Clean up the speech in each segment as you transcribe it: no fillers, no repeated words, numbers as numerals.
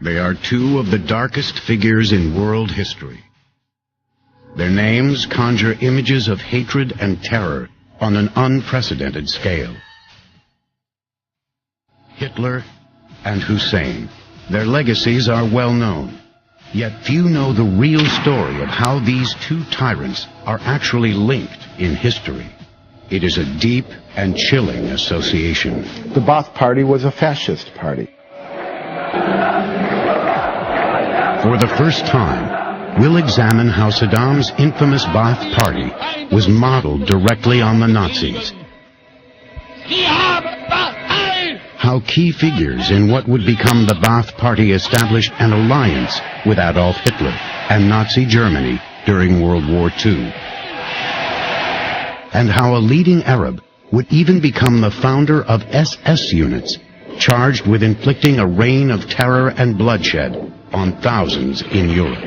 They are two of the darkest figures in world history. Their names conjure images of hatred and terror on an unprecedented scale. Hitler and Hussein. Their legacies are well known, yet few know the real story of how these two tyrants are actually linked in history. It is a deep and chilling association. The Ba'ath Party was a fascist party. For the first time, we'll examine how Saddam's infamous Ba'ath Party was modeled directly on the Nazis. How key figures in what would become the Ba'ath Party established an alliance with Adolf Hitler and Nazi Germany during World War II. And how a leading Arab would even become the founder of SS units, charged with inflicting a reign of terror and bloodshed on thousands in Europe.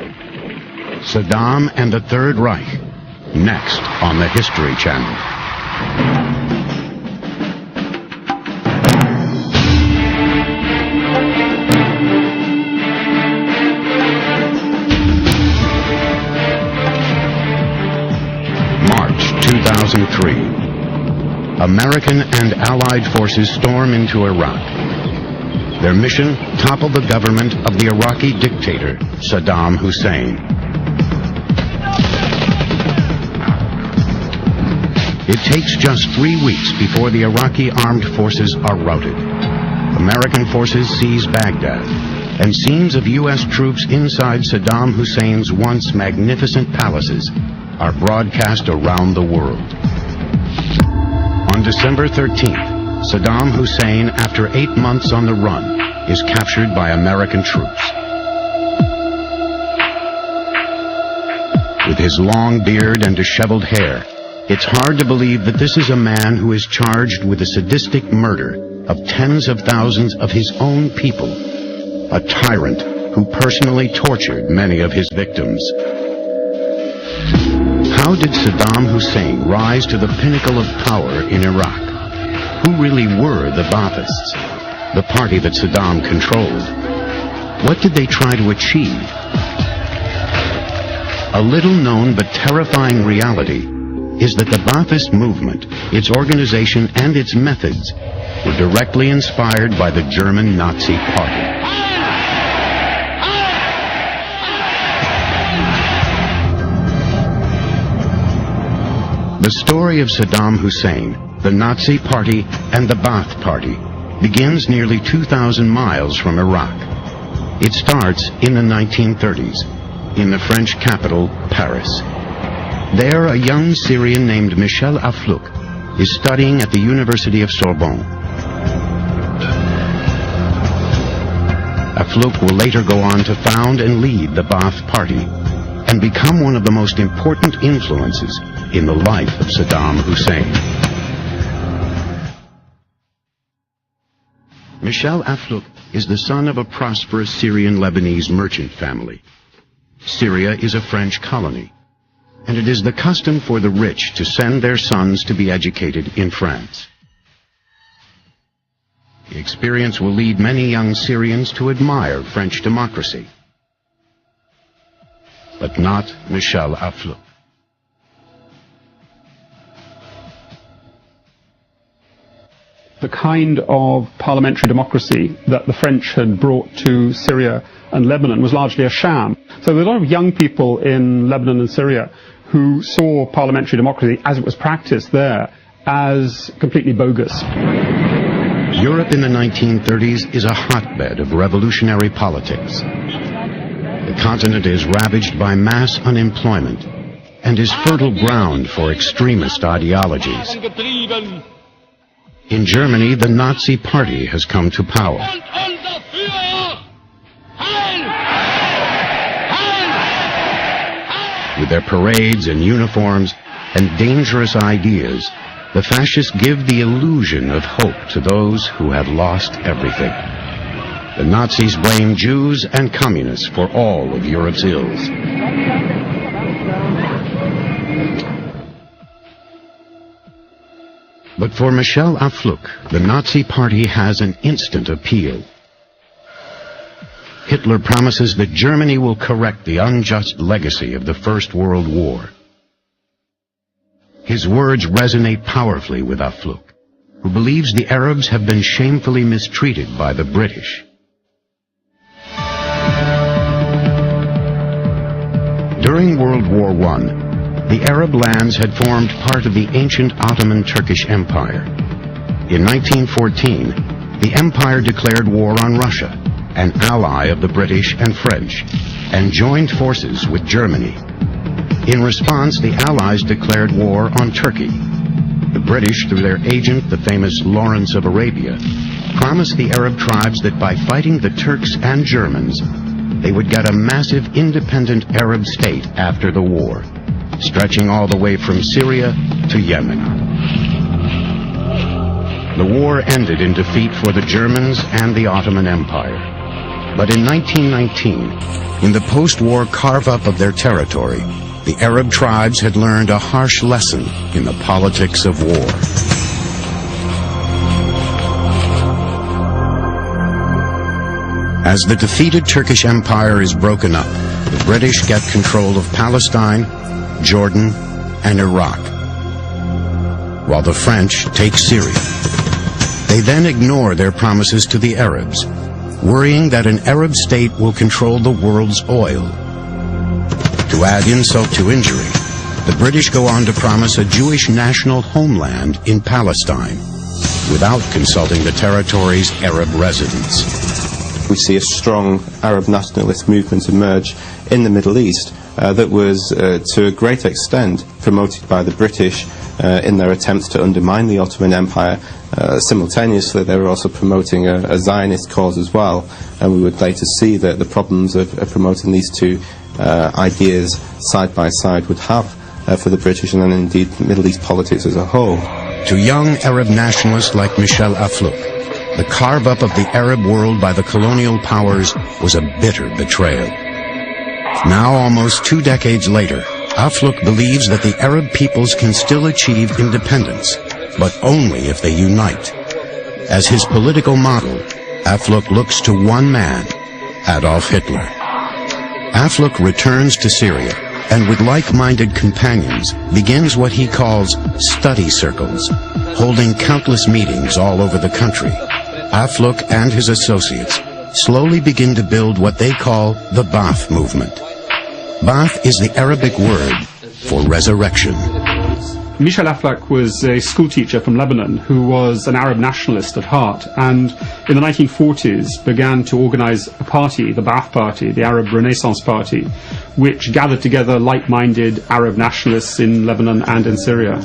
Saddam and the Third Reich, next on the History Channel. March 2003. American and Allied forces storm into Iraq. Their mission, topple the government of the Iraqi dictator, Saddam Hussein. It takes just 3 weeks before the Iraqi armed forces are routed. American forces seize Baghdad, and scenes of U.S. troops inside Saddam Hussein's once magnificent palaces are broadcast around the world. On December 13th, Saddam Hussein, after 8 months on the run, is captured by American troops. With his long beard and disheveled hair, it's hard to believe that this is a man who is charged with the sadistic murder of tens of thousands of his own people, a tyrant who personally tortured many of his victims. How did Saddam Hussein rise to the pinnacle of power in Iraq? Who really were the Baathists, the party that Saddam controlled? What did they try to achieve? A little known but terrifying reality is that the Ba'athist movement, its organization and its methods were directly inspired by the German Nazi Party. The story of Saddam Hussein, the Nazi Party, and the Ba'ath Party begins nearly 2,000 miles from Iraq. It starts in the 1930s, in the French capital, Paris. There, a young Syrian named Michel Aflaq is studying at the University of Sorbonne. Aflaq will later go on to found and lead the Ba'ath Party and become one of the most important influences in the life of Saddam Hussein. Michel Aflaq is the son of a prosperous Syrian-Lebanese merchant family. Syria is a French colony, and it is the custom for the rich to send their sons to be educated in France. The experience will lead many young Syrians to admire French democracy. But not Michel Aflaq. The kind of parliamentary democracy that the French had brought to Syria and Lebanon was largely a sham. So there were a lot of young people in Lebanon and Syria who saw parliamentary democracy as it was practiced there as completely bogus. Europe in the 1930s is a hotbed of revolutionary politics. The continent is ravaged by mass unemployment and is fertile ground for extremist ideologies. In Germany, the Nazi Party has come to power. With their parades and uniforms and dangerous ideas, the fascists give the illusion of hope to those who have lost everything. The Nazis blame Jews and communists for all of Europe's ills. But for Michel Aflaq, the Nazi Party has an instant appeal. Hitler promises that Germany will correct the unjust legacy of the First World War. His words resonate powerfully with Afluk, who believes the Arabs have been shamefully mistreated by the British. During World War I, the Arab lands had formed part of the ancient Ottoman Turkish Empire. In 1914, the empire declared war on Russia, an ally of the British and French, and joined forces with Germany. In response, the Allies declared war on Turkey. The British, through their agent, the famous Lawrence of Arabia, promised the Arab tribes that by fighting the Turks and Germans, they would get a massive independent Arab state after the war, stretching all the way from Syria to Yemen. The war ended in defeat for the Germans and the Ottoman Empire. But in 1919, in the post-war carve-up of their territory, the Arab tribes had learned a harsh lesson in the politics of war. As the defeated Turkish Empire is broken up, the British get control of Palestine, Jordan, and Iraq, while the French take Syria. They then ignore their promises to the Arabs, worrying that an Arab state will control the world's oil. To add insult to injury, the British go on to promise a Jewish national homeland in Palestine, without consulting the territory's Arab residents. We see a strong Arab nationalist movement emerge in the Middle East that was, to a great extent, promoted by the British in their attempts to undermine the Ottoman Empire. Simultaneously, they were also promoting a Zionist cause as well, and we would later see that the problems of promoting these two ideas side by side would have for the British and then indeed Middle East politics as a whole. To young Arab nationalists like Michel Afluk, the carve-up of the Arab world by the colonial powers was a bitter betrayal. Now, almost 2 decades later, Afluk believes that the Arab peoples can still achieve independence, but only if they unite. As his political model, Afluk looks to one man, Adolf Hitler. Afluk returns to Syria and with like-minded companions begins what he calls study circles, holding countless meetings all over the country. Afluk and his associates slowly begin to build what they call the Ba'ath movement. Ba'ath is the Arabic word for resurrection. Michel Aflaq was a schoolteacher from Lebanon who was an Arab nationalist at heart, and in the 1940s began to organize a party, the Ba'ath Party, the Arab Renaissance Party, which gathered together like-minded Arab nationalists in Lebanon and in Syria.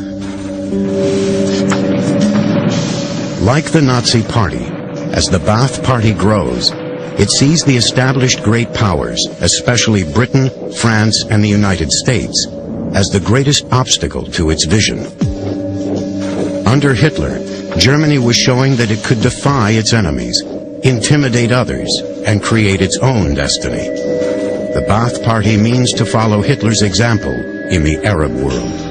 Like the Nazi Party, as the Ba'ath Party grows, it sees the established great powers, especially Britain, France, and the United States, as the greatest obstacle to its vision. Under Hitler, Germany was showing that it could defy its enemies, intimidate others, and create its own destiny. The Ba'ath Party means to follow Hitler's example in the Arab world.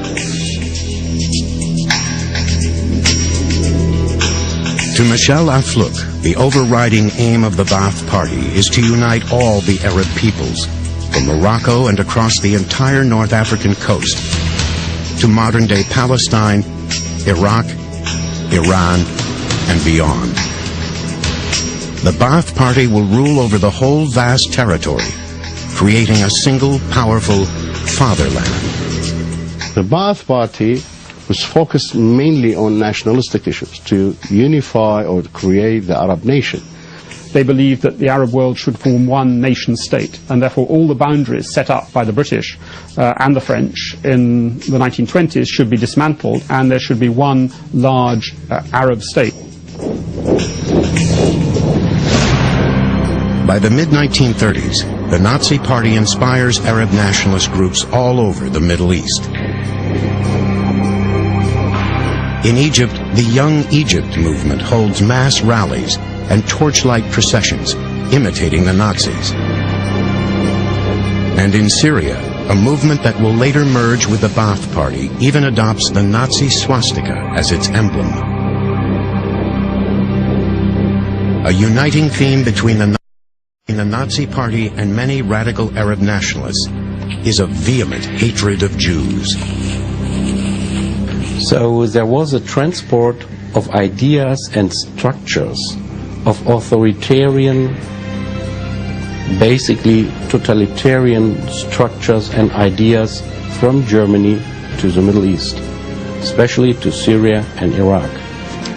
To Michel Aflaq, the overriding aim of the Ba'ath Party is to unite all the Arab peoples, from Morocco and across the entire North African coast, to modern-day Palestine, Iraq, Iran, and beyond. The Ba'ath Party will rule over the whole vast territory, creating a single, powerful fatherland. The Ba'ath Party was focused mainly on nationalistic issues, to unify or create the Arab nation. They believed that the Arab world should form one nation state, and therefore all the boundaries set up by the British and the French in the 1920s should be dismantled, and there should be one large Arab state. By the mid-1930s, the Nazi Party inspires Arab nationalist groups all over the Middle East. In Egypt, the Young Egypt movement holds mass rallies and torchlight processions, imitating the Nazis. And in Syria, a movement that will later merge with the Ba'ath Party even adopts the Nazi swastika as its emblem. A uniting theme between the in the Nazi Party and many radical Arab nationalists is a vehement hatred of Jews. So there was a transport of ideas and structures of authoritarian, basically totalitarian structures and ideas from Germany to the Middle East, especially to Syria and Iraq.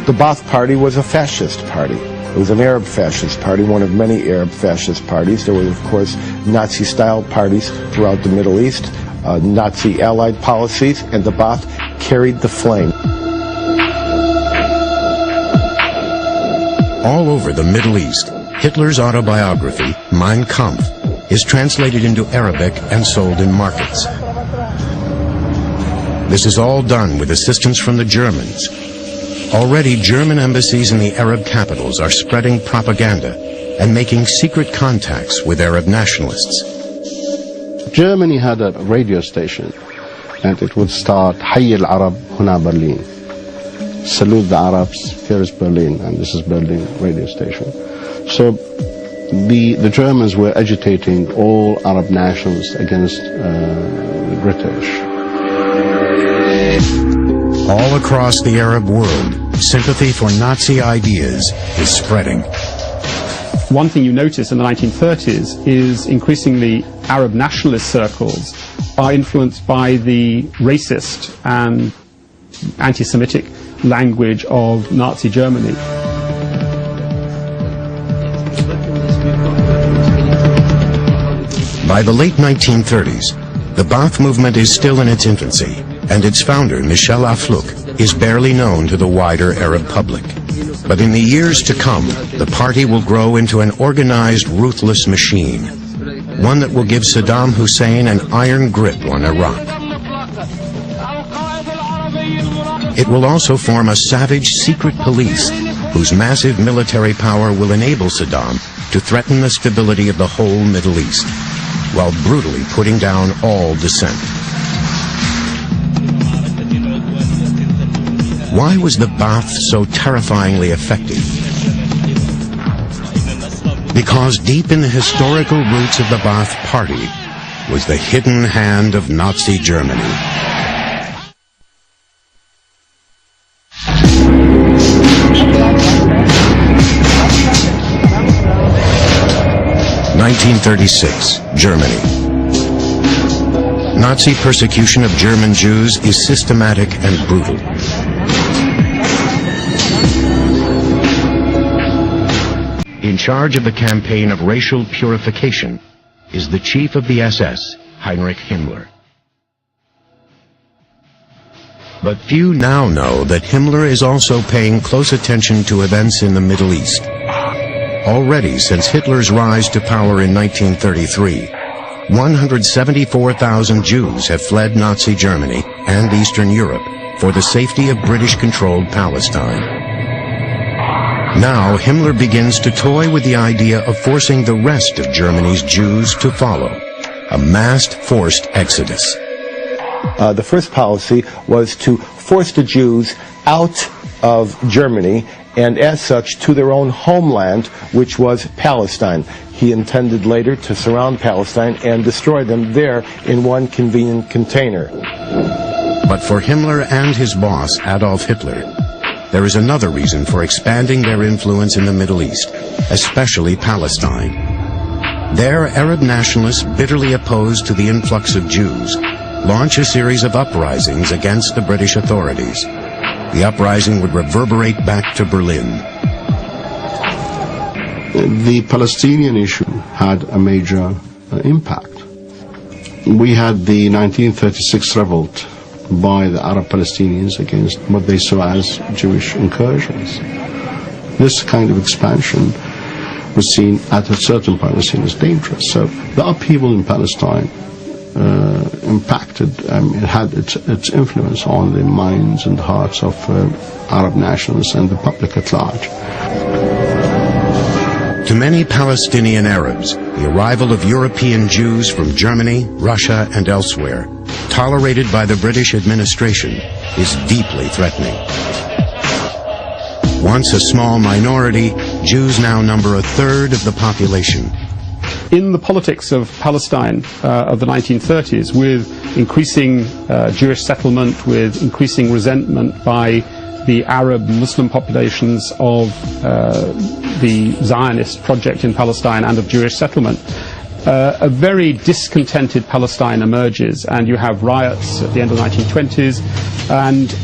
The Ba'ath Party was a fascist party. It was an Arab fascist party, one of many Arab fascist parties. There were, of course, Nazi-style parties throughout the Middle East, Nazi allied policies, and the Ba'ath carried the flame. All over the Middle East, Hitler's autobiography, Mein Kampf, is translated into Arabic and sold in markets. This is all done with assistance from the Germans. Already, German embassies in the Arab capitals are spreading propaganda and making secret contacts with Arab nationalists. Germany had a radio station, and it would start حي العرب هنا برلين. Salute the Arabs, here is Berlin, and this is Berlin radio station. So the Germans were agitating all Arab nationals against the British. All across the Arab world, sympathy for Nazi ideas is spreading. One thing you notice in the 1930s is increasingly Arab nationalist circles are influenced by the racist and anti-Semitic language of Nazi Germany. By the late 1930s, the Ba'ath movement is still in its infancy, and its founder, Michel Aflaq, is barely known to the wider Arab public. But in the years to come, the party will grow into an organized, ruthless machine, one that will give Saddam Hussein an iron grip on Iraq. It will also form a savage secret police whose massive military power will enable Saddam to threaten the stability of the whole Middle East, while brutally putting down all dissent. Why was the Ba'ath so terrifyingly effective? Because deep in the historical roots of the Ba'ath Party was the hidden hand of Nazi Germany. (1936) Germany. Nazi persecution of German Jews is systematic and brutal. In charge of the campaign of racial purification is the chief of the SS, Heinrich Himmler. But few now know that Himmler is also paying close attention to events in the Middle East. Already, since Hitler's rise to power in 1933, 174,000 Jews have fled Nazi Germany and Eastern Europe for the safety of British-controlled Palestine. Now, Himmler begins to toy with the idea of forcing the rest of Germany's Jews to follow, a massed, forced exodus. The first policy was to force the Jews out of Germany and as such to their own homeland, which was Palestine. He intended later to surround Palestine and destroy them there in one convenient container. But for Himmler and his boss, Adolf Hitler, there is another reason for expanding their influence in the Middle East, especially Palestine. There, Arab nationalists bitterly opposed to the influx of Jews launch a series of uprisings against the British authorities. The uprising would reverberate back to Berlin. The Palestinian issue had a major impact. We had the 1936 revolt by the Arab Palestinians against what they saw as Jewish incursions. This kind of expansion was seen at a certain point was seen as dangerous. So the upheaval in Palestine impacted, it had its influence on the minds and hearts of Arab nationalists and the public at large. To many Palestinian Arabs, the arrival of European Jews from Germany, Russia, and elsewhere, tolerated by the British administration, is deeply threatening. Once a small minority, Jews now number a third of the population, in the politics of Palestine of the 1930s, with increasing Jewish settlement, with increasing resentment by the Arab Muslim populations of the Zionist project in Palestine and of Jewish settlement, a very discontented Palestine emerges, and you have riots at the end of the 1920s and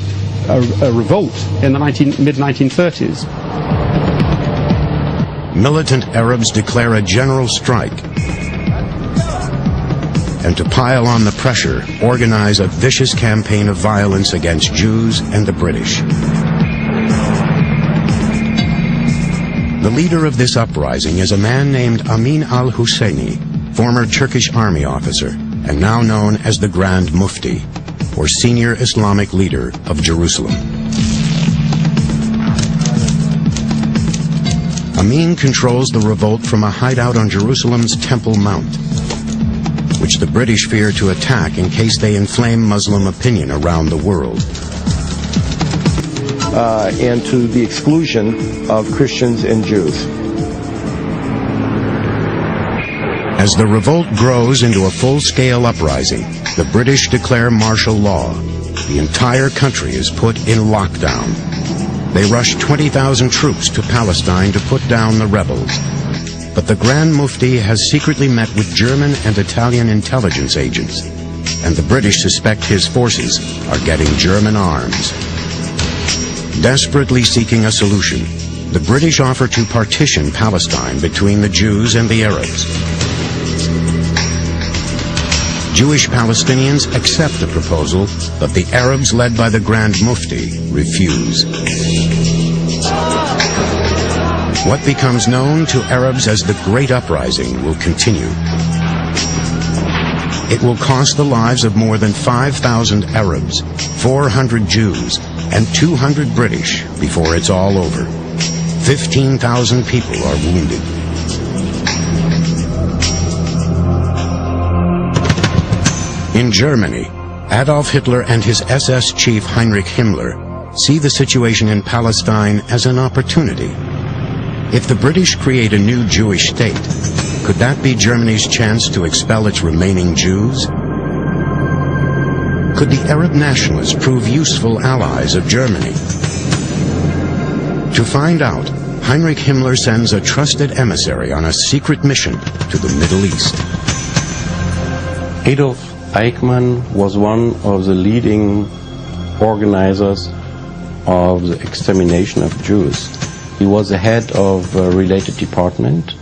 a revolt in the mid-1930s. Militant Arabs declare a general strike, and to pile on the pressure, organize a vicious campaign of violence against Jews and the British. The leader of this uprising is a man named Amin al-Husseini, former Turkish army officer, and now known as the Grand Mufti, or senior Islamic leader of Jerusalem. Amin controls the revolt from a hideout on Jerusalem's Temple Mount, which the British fear to attack in case they inflame Muslim opinion around the world. And to the exclusion of Christians and Jews. As the revolt grows into a full-scale uprising, the British declare martial law. The entire country is put in lockdown. They rush 20,000 troops to Palestine to put down the rebels. But the Grand Mufti has secretly met with German and Italian intelligence agents, and the British suspect his forces are getting German arms. Desperately seeking a solution, the British offer to partition Palestine between the Jews and the Arabs. Jewish Palestinians accept the proposal, but the Arabs, led by the Grand Mufti, refuse. What becomes known to Arabs as the Great Uprising will continue. It will cost the lives of more than 5,000 Arabs, 400 Jews, and 200 British before it's all over. 15,000 people are wounded. In Germany, Adolf Hitler and his SS chief Heinrich Himmler see the situation in Palestine as an opportunity. If the British create a new Jewish state, could that be Germany's chance to expel its remaining Jews? Could the Arab nationalists prove useful allies of Germany? To find out, Heinrich Himmler sends a trusted emissary on a secret mission to the Middle East. Adolf Eichmann was one of the leading organizers of the extermination of Jews. He was the head of a related department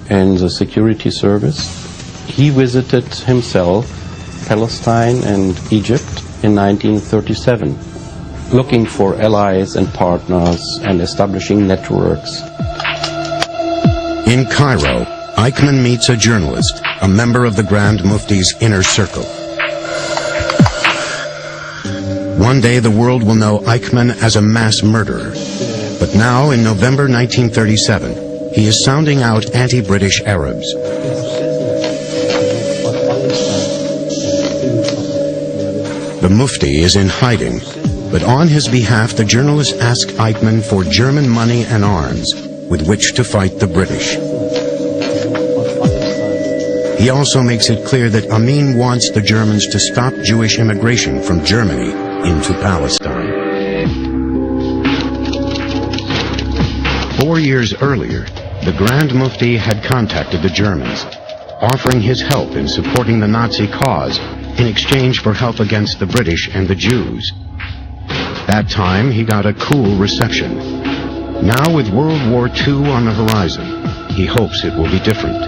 in the security service. He visited himself Palestine and Egypt in 1937, looking for allies and partners and establishing networks. In Cairo, Eichmann meets a journalist, a member of the Grand Mufti's inner circle. One day the world will know Eichmann as a mass murderer. But now, in November 1937, he is sounding out anti-British Arabs. The Mufti is in hiding, but on his behalf the journalist asks Eichmann for German money and arms with which to fight the British. He also makes it clear that Amin wants the Germans to stop Jewish immigration from Germany into Palestine. 4 years earlier, the Grand Mufti had contacted the Germans, offering his help in supporting the Nazi cause in exchange for help against the British and the Jews. That time, he got a cool reception. Now, with World War II on the horizon, he hopes it will be different.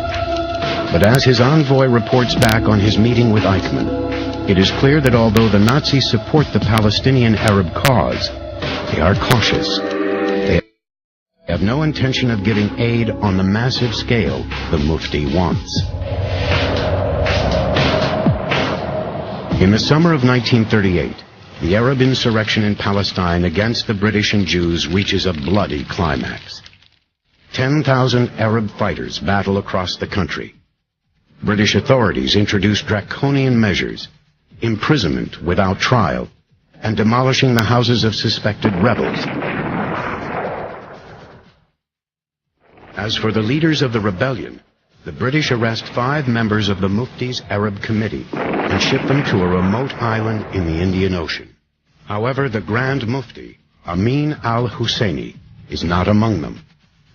But as his envoy reports back on his meeting with Eichmann, it is clear that although the Nazis support the Palestinian Arab cause, they are cautious. They have no intention of giving aid on the massive scale the Mufti wants. In the summer of 1938, the Arab insurrection in Palestine against the British and Jews reaches a bloody climax. 10,000 Arab fighters battle across the country. British authorities introduce draconian measures, imprisonment without trial, and demolishing the houses of suspected rebels. As for the leaders of the rebellion, the British arrest 5 members of the Mufti's Arab Committee and ship them to a remote island in the Indian Ocean. However, the Grand Mufti, Amin al-Husseini, is not among them.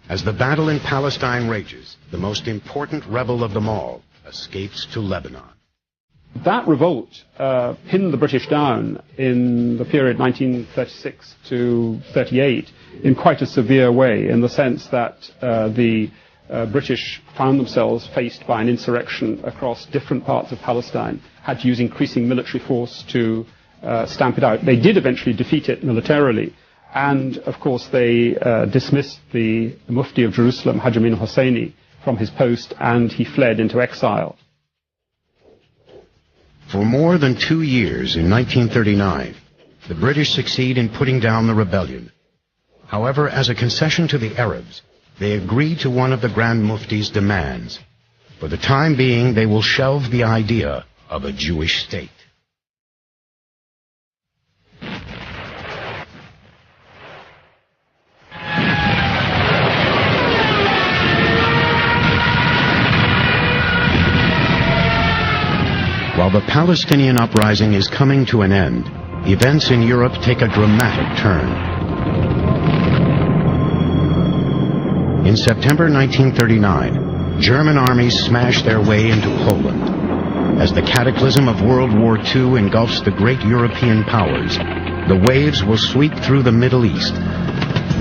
As the battle in Palestine rages, the most important rebel of them all escapes to Lebanon. That revolt pinned the British down in the period 1936 to 38 in quite a severe way, in the sense that the British found themselves faced by an insurrection across different parts of Palestine, had to use increasing military force to stamp it out. They did eventually defeat it militarily, and of course they dismissed the Mufti of Jerusalem, Haj Amin Husseini, from his post, and he fled into exile. For more than 2 years in 1939, the British succeed in putting down the rebellion. However, as a concession to the Arabs, they agree to one of the Grand Mufti's demands. For the time being, they will shelve the idea of a Jewish state. While the Palestinian uprising is coming to an end, events in Europe take a dramatic turn. In September 1939, German armies smash their way into Poland. As the cataclysm of World War II engulfs the great European powers, the waves will sweep through the Middle East.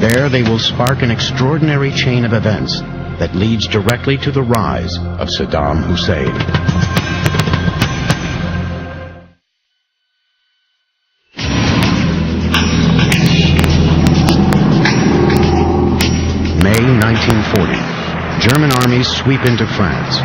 There they will spark an extraordinary chain of events that leads directly to the rise of Saddam Hussein. May 1940, German armies sweep into France.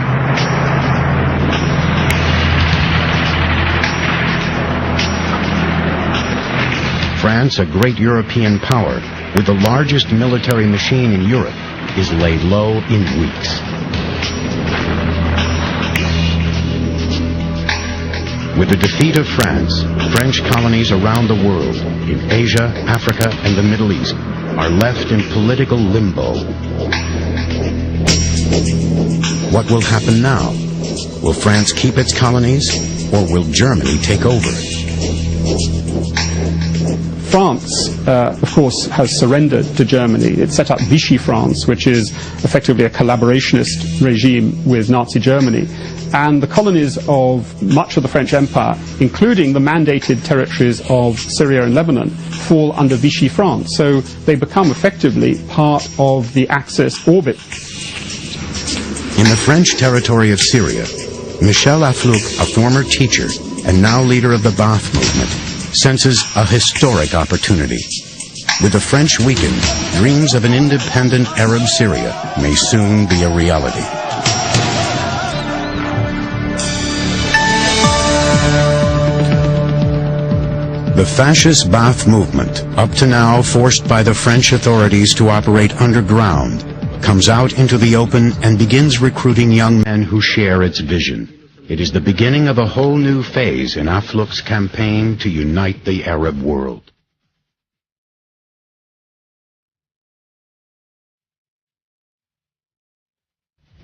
France, a great European power with the largest military machine in Europe, is laid low in weeks. With the defeat of France, French colonies around the world, in Asia, Africa, and the Middle East, are left in political limbo. What will happen now? Will France keep its colonies, or will Germany take over? France, of course, has surrendered to Germany. It set up Vichy France, which is effectively a collaborationist regime with Nazi Germany. And the colonies of much of the French Empire, including the mandated territories of Syria and Lebanon, fall under Vichy France. So they become effectively part of the Axis orbit. In the French territory of Syria, Michel Aflaq, a former teacher and now leader of the Ba'ath movement, senses a historic opportunity. With the French weakened, dreams of an independent Arab Syria may soon be a reality. The fascist Ba'ath movement, up to now forced by the French authorities to operate underground, comes out into the open and begins recruiting young men who share its vision. It is the beginning of a whole new phase in Aflaq's campaign to unite the Arab world.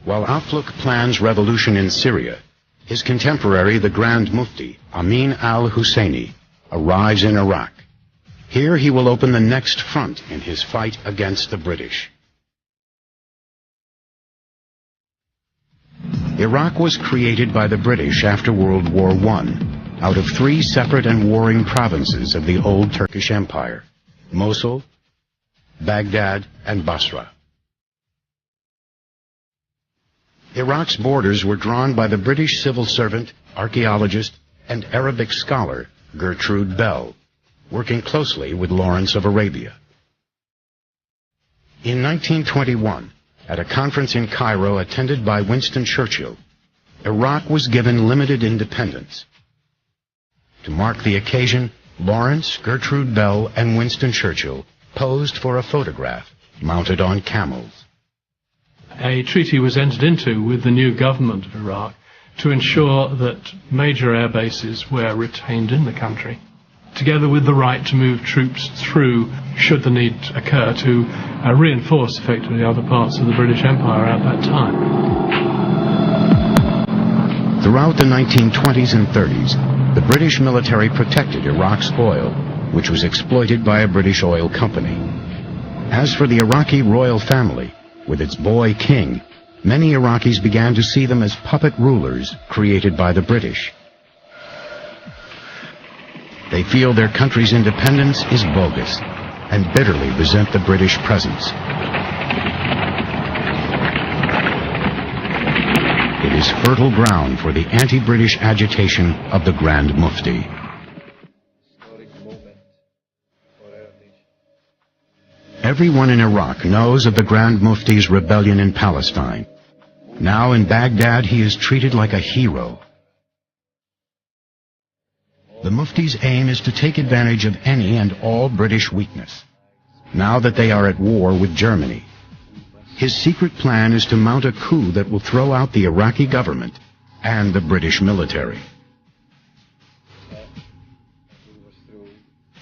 While Aflaq plans revolution in Syria, his contemporary, the Grand Mufti, Amin al-Husseini, arrives in Iraq. Here he will open the next front in his fight against the British. Iraq was created by the British after World War I, out of 3 separate and warring provinces of the old Turkish Empire: Mosul, Baghdad, and Basra. Iraq's borders were drawn by the British civil servant, archaeologist, and Arabic scholar Gertrude Bell, working closely with Lawrence of Arabia. In 1921, at a conference in Cairo attended by Winston Churchill, Iraq was given limited independence. To mark the occasion, Lawrence, Gertrude Bell, and Winston Churchill posed for a photograph mounted on camels. A treaty was entered into with the new government of Iraq to ensure that major air bases were retained in the country. together with the right to move troops through, should the need occur, to reinforce effectively other parts of the British Empire at that time. Throughout the 1920s and 30s, the British military protected Iraq's oil, which was exploited by a British oil company. As for the Iraqi royal family, with its boy king, many Iraqis began to see them as puppet rulers created by the British. They feel their country's independence is bogus and bitterly resent the British presence. It is fertile ground for the anti-British agitation of the Grand Mufti. Everyone in Iraq knows of the Grand Mufti's rebellion in Palestine. Now in Baghdad, he is treated like a hero. The Mufti's aim is to take advantage of any and all British weakness, now that they are at war with Germany. His secret plan is to mount a coup that will throw out the Iraqi government and the British military.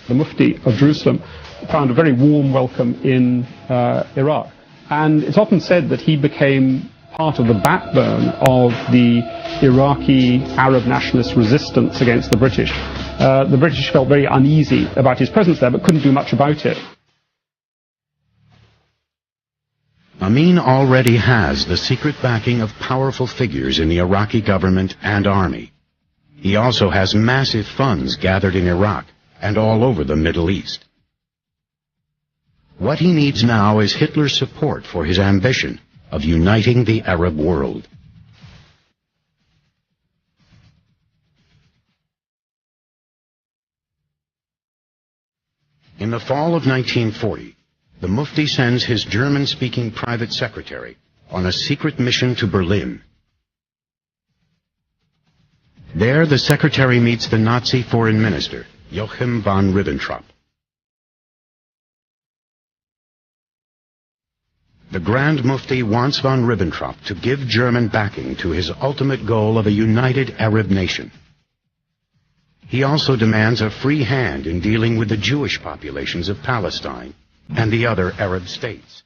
The Mufti of Jerusalem found a very warm welcome in Iraq, and it's often said that he became part of the backbone of the Iraqi Arab nationalist resistance against the British. The British felt very uneasy about his presence there, but couldn't do much about it. Amin already has the secret backing of powerful figures in the Iraqi government and army. He also has massive funds gathered in Iraq and all over the Middle East. What he needs now is Hitler's support for his ambition of uniting the Arab world. In the fall of 1940, the Mufti sends his German-speaking private secretary on a secret mission to Berlin. There, the secretary meets the Nazi foreign minister, Joachim von Ribbentrop. The Grand Mufti wants von Ribbentrop to give German backing to his ultimate goal of a united Arab nation. He also demands a free hand in dealing with the Jewish populations of Palestine and the other Arab states.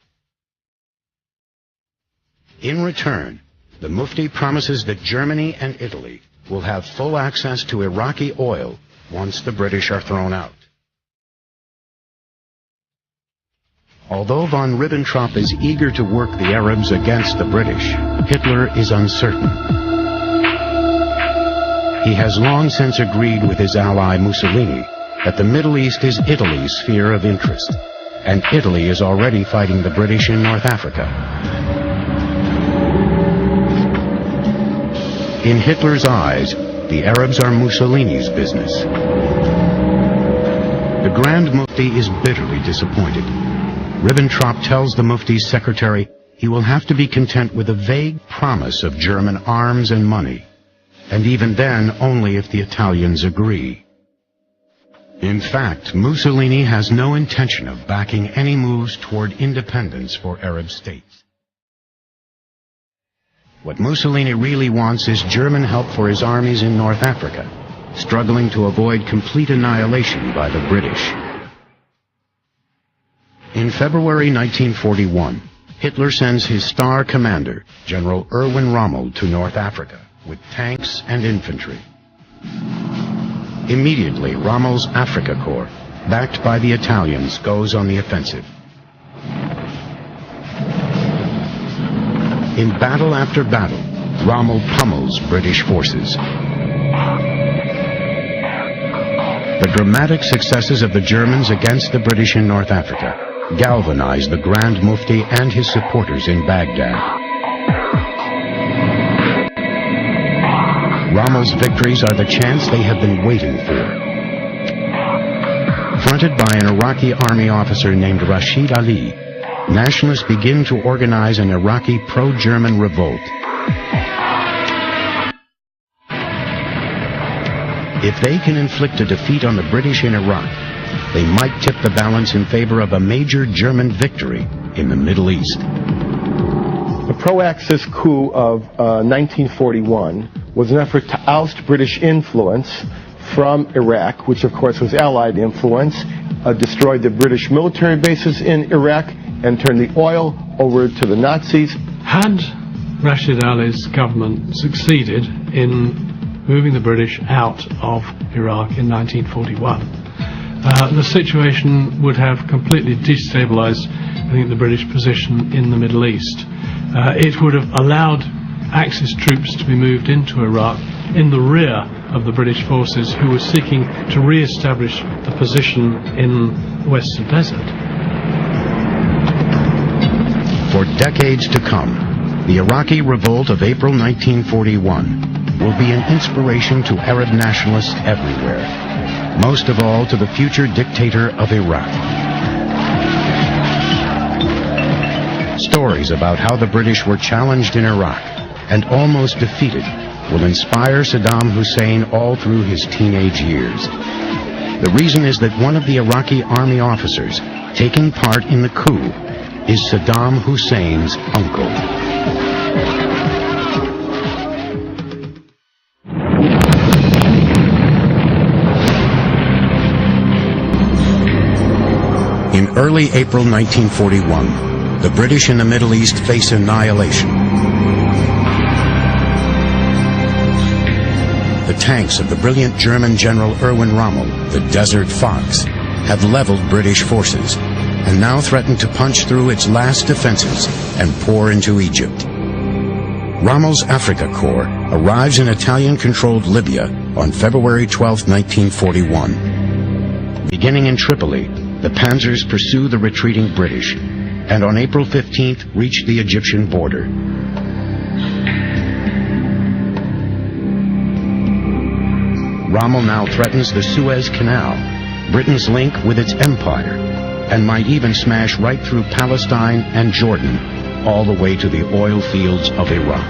In return, the Mufti promises that Germany and Italy will have full access to Iraqi oil once the British are thrown out. Although von Ribbentrop is eager to work the Arabs against the British, Hitler is uncertain. He has long since agreed with his ally Mussolini that the Middle East is Italy's sphere of interest, and Italy is already fighting the British in North Africa. In Hitler's eyes, the Arabs are Mussolini's business. The Grand Mufti is bitterly disappointed. Ribbentrop tells the Mufti's secretary he will have to be content with a vague promise of German arms and money, and even then only if the Italians agree. In fact, Mussolini has no intention of backing any moves toward independence for Arab states. What Mussolini really wants is German help for his armies in North Africa, struggling to avoid complete annihilation by the British. In February 1941, Hitler sends his star commander, General Erwin Rommel, to North Africa with tanks and infantry. Immediately, Rommel's Africa Corps, backed by the Italians, goes on the offensive. In battle after battle, Rommel pummels British forces. The dramatic successes of the Germans against the British in North Africa galvanized the Grand Mufti and his supporters in Baghdad. Rommel's victories are the chance they have been waiting for. Fronted by an Iraqi army officer named Rashid Ali, nationalists begin to organize an Iraqi pro-German revolt. If they can inflict a defeat on the British in Iraq, they might tip the balance in favor of a major German victory in the Middle East. The pro-Axis coup of 1941 was an effort to oust British influence from Iraq, which of course was Allied influence, destroyed the British military bases in Iraq, and turned the oil over to the Nazis. Had Rashid Ali's government succeeded in moving the British out of Iraq in 1941, the situation would have completely destabilized, I think, the British position in the Middle East. It would have allowed Axis troops to be moved into Iraq in the rear of the British forces who were seeking to re-establish the position in the Western Desert. For decades to come, the Iraqi revolt of April 1941 will be an inspiration to Arab nationalists everywhere, most of all to the future dictator of Iraq. Stories about how the British were challenged in Iraq and almost defeated will inspire Saddam Hussein all through his teenage years. The reason is that one of the Iraqi army officers taking part in the coup is Saddam Hussein's uncle. In early April 1941, the British in the Middle East face annihilation. The tanks of the brilliant German General Erwin Rommel, the Desert Fox, have leveled British forces and now threaten to punch through its last defenses and pour into Egypt. Rommel's Africa Corps arrives in Italian-controlled Libya on February 12, 1941. Beginning in Tripoli, the panzers pursue the retreating British, and on April 15th reach the Egyptian border. Rommel now threatens the Suez Canal, Britain's link with its empire, and might even smash right through Palestine and Jordan, all the way to the oil fields of Iraq.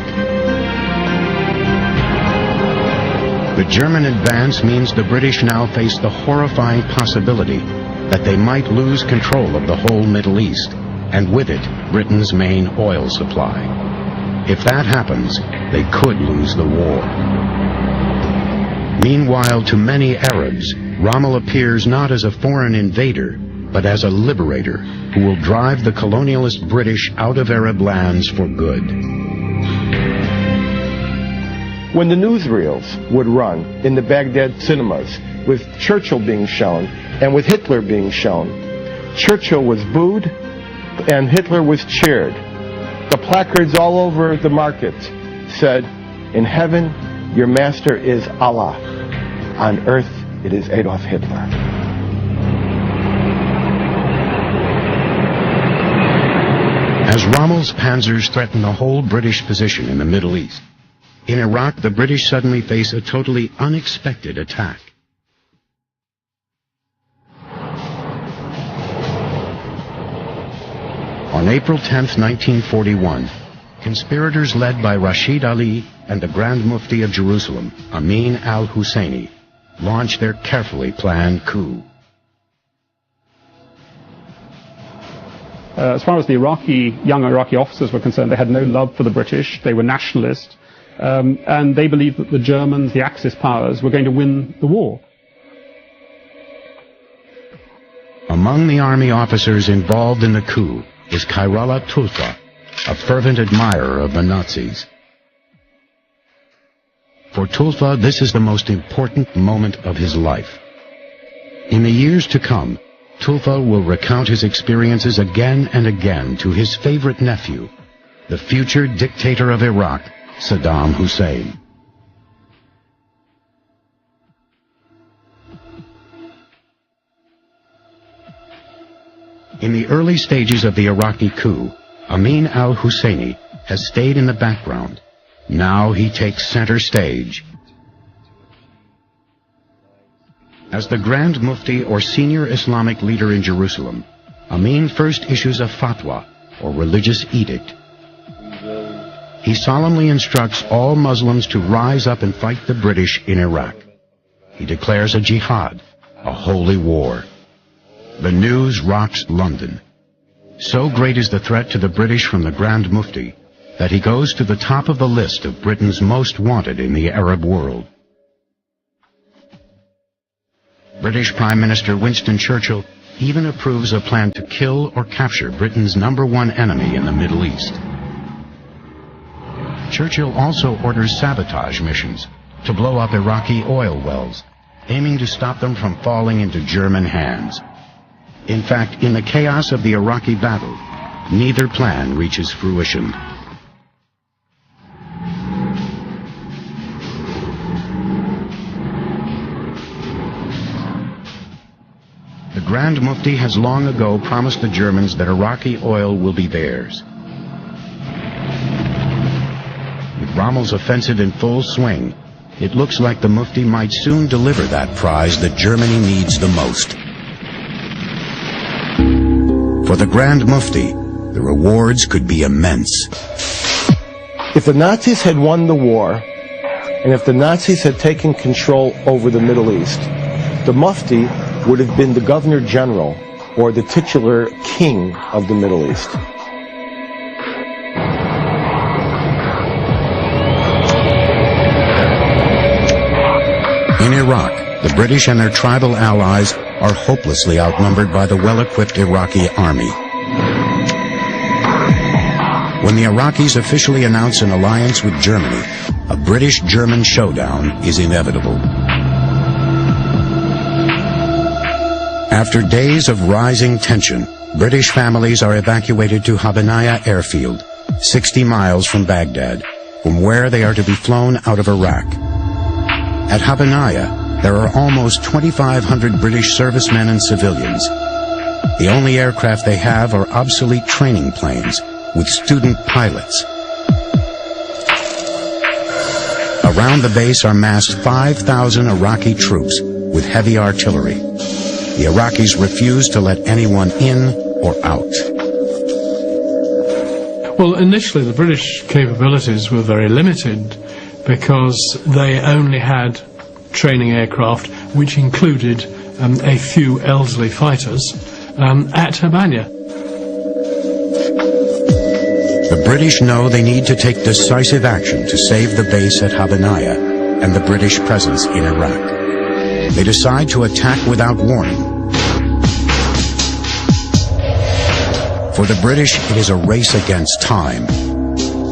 The German advance means the British now face the horrifying possibility that they might lose control of the whole Middle East, and with it, Britain's main oil supply. If that happens, they could lose the war. Meanwhile, to many Arabs, Rommel appears not as a foreign invader, but as a liberator who will drive the colonialist British out of Arab lands for good. When the newsreels would run in the Baghdad cinemas with Churchill being shown and with Hitler being shown, Churchill was booed and Hitler was cheered. The placards all over the markets said, "In heaven, your master is Allah. On earth, it is Adolf Hitler." As Rommel's panzers threaten the whole British position in the Middle East, in Iraq the British suddenly face a totally unexpected attack. On April 10, 1941, conspirators led by Rashid Ali and the Grand Mufti of Jerusalem, Amin al-Husseini, launched their carefully planned coup. As far as the young Iraqi officers were concerned, they had no love for the British. They were nationalist, and they believed that the Germans, the Axis powers, were going to win the war. Among the army officers involved in the coup is Khairallah Tulfa, a fervent admirer of the Nazis. For Tulfa, this is the most important moment of his life. In the years to come, Tulfa will recount his experiences again and again to his favorite nephew, the future dictator of Iraq, Saddam Hussein. In the early stages of the Iraqi coup, Amin al-Husseini has stayed in the background. Now he takes center stage. As the Grand Mufti or senior Islamic leader in Jerusalem, Amin first issues a fatwa, or religious edict. He solemnly instructs all Muslims to rise up and fight the British in Iraq. He declares a jihad, a holy war. The news rocks London. So great is the threat to the British from the Grand Mufti that he goes to the top of the list of Britain's most wanted in the Arab world. British Prime Minister Winston Churchill even approves a plan to kill or capture Britain's #1 enemy in the Middle East. Churchill also orders sabotage missions to blow up Iraqi oil wells, aiming to stop them from falling into German hands. In fact, in the chaos of the Iraqi battle, neither plan reaches fruition. The Grand Mufti has long ago promised the Germans that Iraqi oil will be theirs. With Rommel's offensive in full swing, it looks like the Mufti might soon deliver that prize that Germany needs the most. For the Grand Mufti, the rewards could be immense. If the Nazis had won the war, and if the Nazis had taken control over the Middle East, the Mufti would have been the Governor General, or the titular king of the Middle East. In Iraq, the British and their tribal allies are hopelessly outnumbered by the well-equipped Iraqi army. When the Iraqis officially announce an alliance with Germany, a British-German showdown is inevitable. After days of rising tension, British families are evacuated to Habanaya airfield, 60 miles from Baghdad, from where they are to be flown out of Iraq. At Habanaya, there are almost 2,500 British servicemen and civilians. The only aircraft they have are obsolete training planes with student pilots. Around the base are massed 5,000 Iraqi troops with heavy artillery. The Iraqis refuse to let anyone in or out. Well, initially the British capabilities were very limited because they only had training aircraft which included a few elderly fighters at Habanaya. The British know they need to take decisive action to save the base at Habanaya and the British presence in Iraq. They decide to attack without warning. For the British, it is a race against time.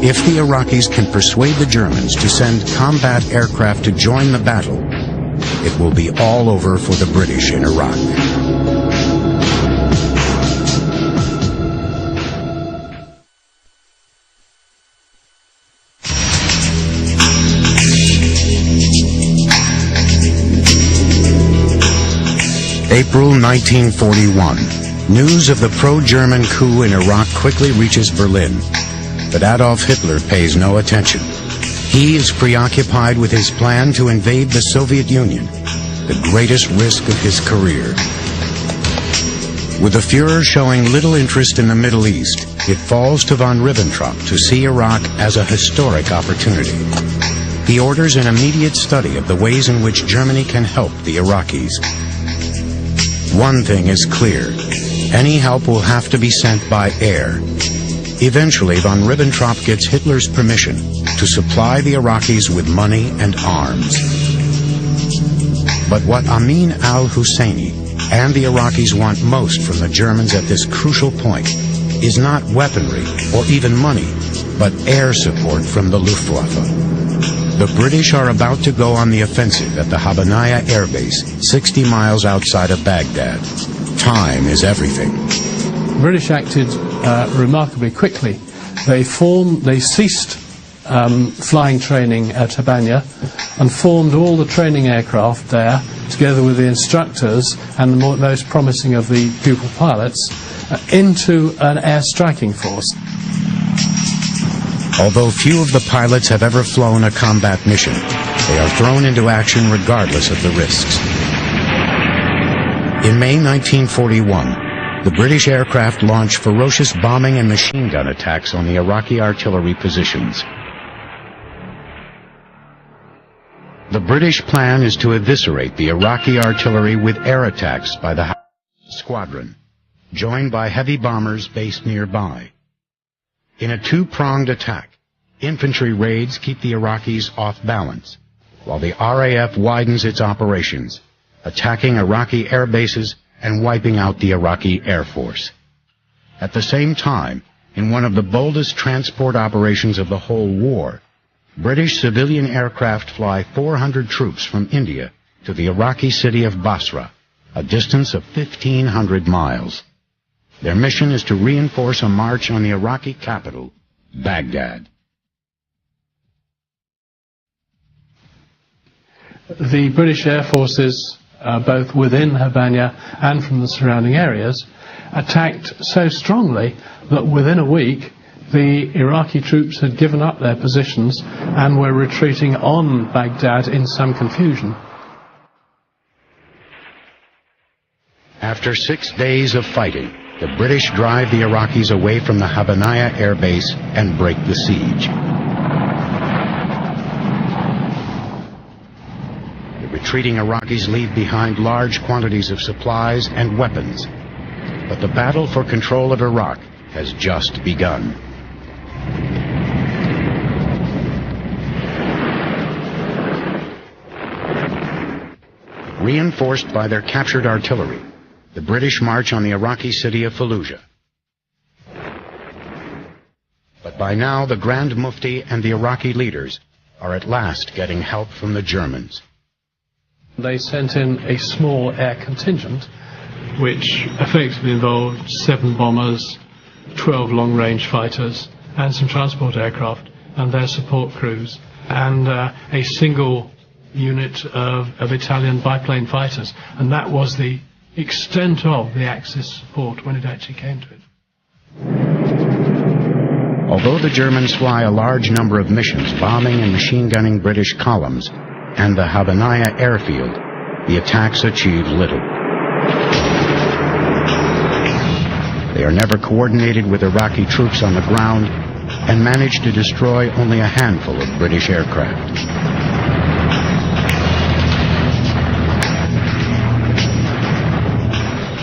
If the Iraqis can persuade the Germans to send combat aircraft to join the battle, it will be all over for the British in Iraq. April 1941. News of the pro-German coup in Iraq quickly reaches Berlin, but Adolf Hitler pays no attention. He is preoccupied with his plan to invade the Soviet Union, the greatest risk of his career. With the Führer showing little interest in the Middle East, it falls to von Ribbentrop to see Iraq as a historic opportunity. He orders an immediate study of the ways in which Germany can help the Iraqis. One thing is clear. Any help will have to be sent by air. Eventually, von Ribbentrop gets Hitler's permission to supply the Iraqis with money and arms. But what Amin al-Husseini and the Iraqis want most from the Germans at this crucial point is not weaponry or even money, but air support from the Luftwaffe. The British are about to go on the offensive at the Habanaya Air Base, 60 miles outside of Baghdad. Time is everything. The British acted remarkably quickly. They ceased flying training at Habanaya and formed all the training aircraft there, together with the instructors and the most promising of the pupil pilots, into an air striking force. Although few of the pilots have ever flown a combat mission, they are thrown into action regardless of the risks. In May 1941, the British aircraft launched ferocious bombing and machine gun attacks on the Iraqi artillery positions. The British plan is to eviscerate the Iraqi artillery with air attacks by the squadron, joined by heavy bombers based nearby. In a two-pronged attack, infantry raids keep the Iraqis off balance, while the RAF widens its operations, attacking Iraqi air bases and wiping out the Iraqi Air Force. At the same time, in one of the boldest transport operations of the whole war, British civilian aircraft fly 400 troops from India to the Iraqi city of Basra, a distance of 1,500 miles. Their mission is to reinforce a march on the Iraqi capital, Baghdad. The British Air Forces, both within Havana and from the surrounding areas, attacked so strongly that within a week the Iraqi troops had given up their positions and were retreating on Baghdad in some confusion. After 6 days of fighting, the British drive the Iraqis away from the Habanaya air base and break the siege. The retreating Iraqis leave behind large quantities of supplies and weapons, but the battle for control of Iraq has just begun. Reinforced by their captured artillery, the British march on the Iraqi city of Fallujah. But by now, the Grand Mufti and the Iraqi leaders are at last getting help from the Germans. They sent in a small air contingent, which effectively involved 7 bombers, 12 long-range fighters, and some transport aircraft and their support crews, and a single unit of Italian biplane fighters. And that was the extent of the Axis support when it actually came to it. Although the Germans fly a large number of missions bombing and machine gunning British columns and the Habanaya airfield, the attacks achieve little. They are never coordinated with Iraqi troops on the ground and manage to destroy only a handful of British aircraft.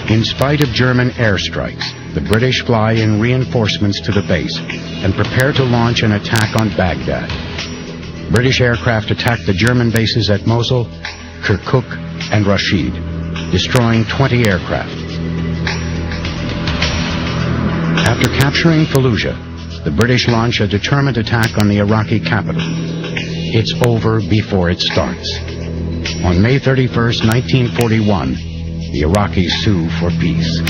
In spite of German airstrikes, the British fly in reinforcements to the base and prepare to launch an attack on Baghdad. British aircraft attack the German bases at Mosul, Kirkuk, and Rashid, destroying 20 aircraft. After capturing Fallujah, the British launch a determined attack on the Iraqi capital. It's over before it starts. On May 31st, 1941, the Iraqis sue for peace.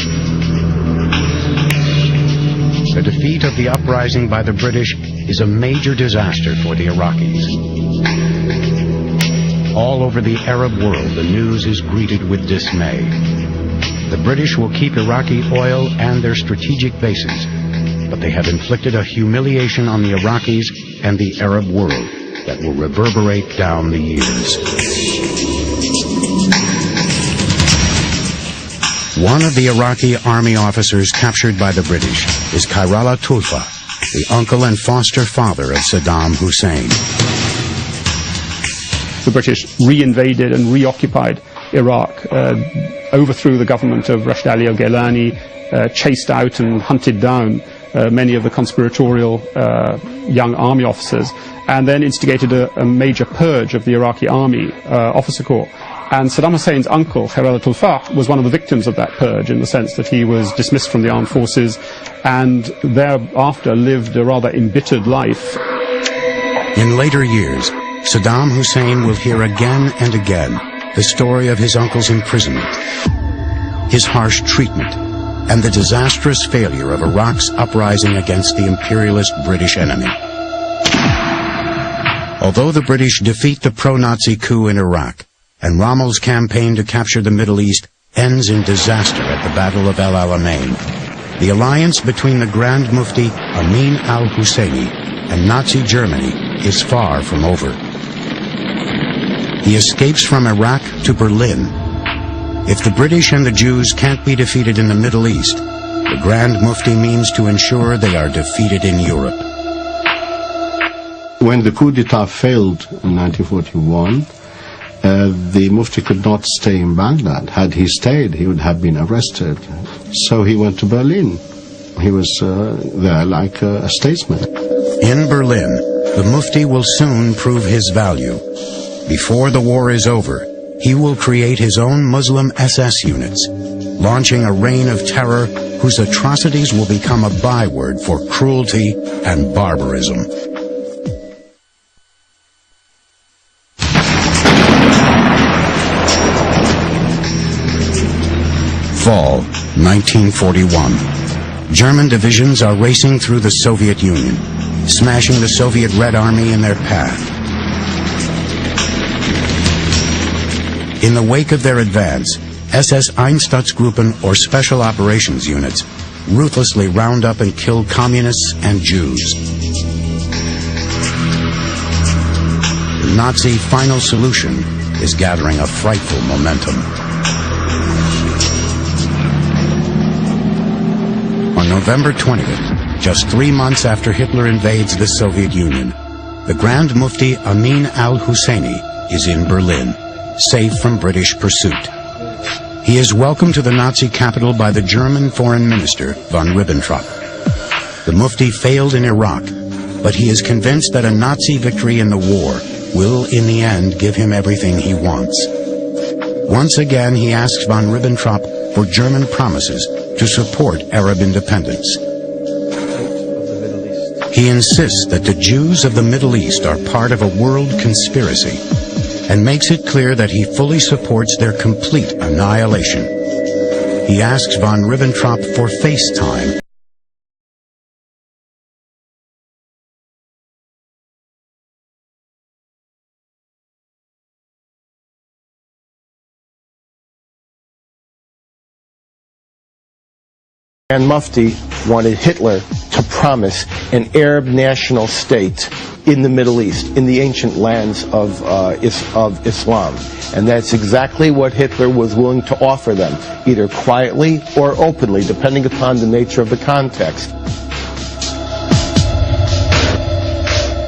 The defeat of the uprising by the British is a major disaster for the Iraqis. All over the Arab world, the news is greeted with dismay. The British will keep Iraqi oil and their strategic bases, but they have inflicted a humiliation on the Iraqis and the Arab world that will reverberate down the years. One of the Iraqi army officers captured by the British is Khairallah Tulfa, the uncle and foster father of Saddam Hussein. The British reinvaded and reoccupied Iraq, overthrew the government of Rashid Ali al-Gailani, chased out and hunted down many of the conspiratorial young army officers, and then instigated a major purge of the Iraqi army officer corps. And Saddam Hussein's uncle, Khairallah Tulfa, was one of the victims of that purge in the sense that he was dismissed from the armed forces and thereafter lived a rather embittered life. In later years, Saddam Hussein will hear again and again the story of his uncle's imprisonment, his harsh treatment, and the disastrous failure of Iraq's uprising against the imperialist British enemy. Although the British defeat the pro-Nazi coup in Iraq, and Rommel's campaign to capture the Middle East ends in disaster at the Battle of El Alamein, the alliance between the Grand Mufti Amin al-Husseini and Nazi Germany is far from over. He escapes from Iraq to Berlin. If the British and the Jews can't be defeated in the Middle East, the Grand Mufti means to ensure they are defeated in Europe. When the coup d'etat failed in 1941, the Mufti could not stay in Baghdad. Had he stayed, he would have been arrested. So he went to Berlin. He was there like a statesman. In Berlin, the Mufti will soon prove his value. Before the war is over, he will create his own Muslim SS units, launching a reign of terror whose atrocities will become a byword for cruelty and barbarism. Fall, 1941. German divisions are racing through the Soviet Union, smashing the Soviet Red Army in their path. In the wake of their advance, SS Einsatzgruppen, or Special Operations Units, ruthlessly round up and kill communists and Jews. The Nazi final solution is gathering a frightful momentum. On November 20th, just 3 months after Hitler invades the Soviet Union, the Grand Mufti Amin al-Husseini is in Berlin, safe from British pursuit. He is welcomed to the Nazi capital by the German Foreign Minister, von Ribbentrop. The Mufti failed in Iraq, but he is convinced that a Nazi victory in the war will, in the end, give him everything he wants. Once again, he asks von Ribbentrop for German promises to support Arab independence. He insists that the Jews of the Middle East are part of a world conspiracy, and makes it clear that he fully supports their complete annihilation. He asks von Ribbentrop for FaceTime. And Mufti wanted Hitler to promise an Arab national state in the Middle East, in the ancient lands of Islam. And that's exactly what Hitler was willing to offer them, either quietly or openly, depending upon the nature of the context.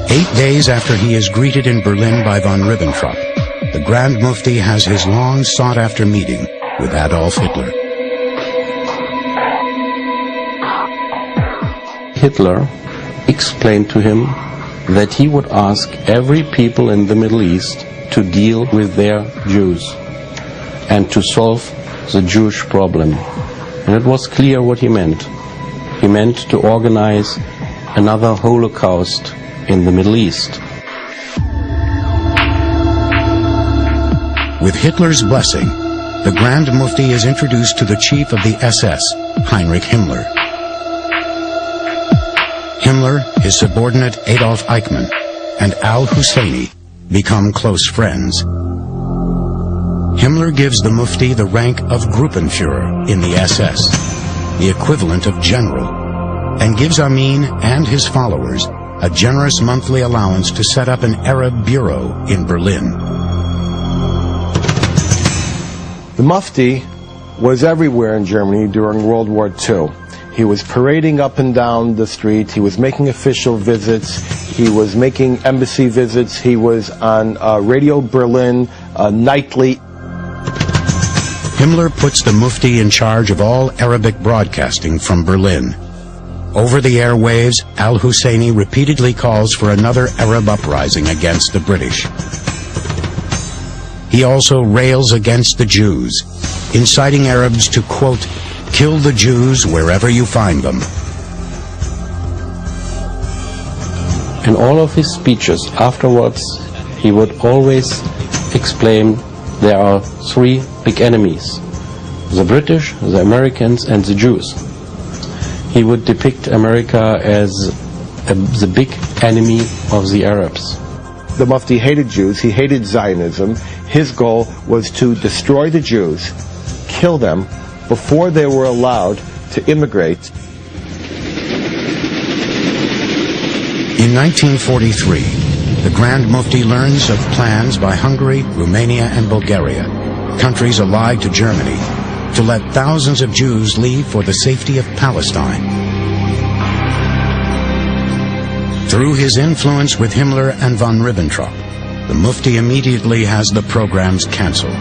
8 days after he is greeted in Berlin by von Ribbentrop, the Grand Mufti has his long sought-after meeting with Adolf Hitler. Hitler explained to him that he would ask every people in the Middle East to deal with their Jews and to solve the Jewish problem. And it was clear what he meant. He meant to organize another Holocaust in the Middle East. With Hitler's blessing, the Grand Mufti is introduced to the chief of the SS, Heinrich Himmler. Himmler, his subordinate Adolf Eichmann, and al-Husseini become close friends. Himmler gives the Mufti the rank of Gruppenführer in the SS, the equivalent of general, and gives Amin and his followers a generous monthly allowance to set up an Arab bureau in Berlin. The Mufti was everywhere in Germany during World War II. He was parading up and down the street. He was making official visits. He was making embassy visits. He was on Radio Berlin nightly. Himmler puts the Mufti in charge of all Arabic broadcasting from Berlin. Over the airwaves, al-Husseini repeatedly calls for another Arab uprising against the British. He also rails against the Jews, inciting Arabs to, quote, kill the Jews wherever you find them. In all of his speeches afterwards, he would always explain there are three big enemies: the British, the Americans, and the Jews. He would depict America as the big enemy of the Arabs. The Mufti hated Jews. He hated Zionism. His goal was to destroy the Jews, kill them, before they were allowed to immigrate. In 1943, the Grand Mufti learns of plans by Hungary, Romania, and Bulgaria, countries allied to Germany, to let thousands of Jews leave for the safety of Palestine. Through his influence with Himmler and von Ribbentrop, the Mufti immediately has the programs cancelled.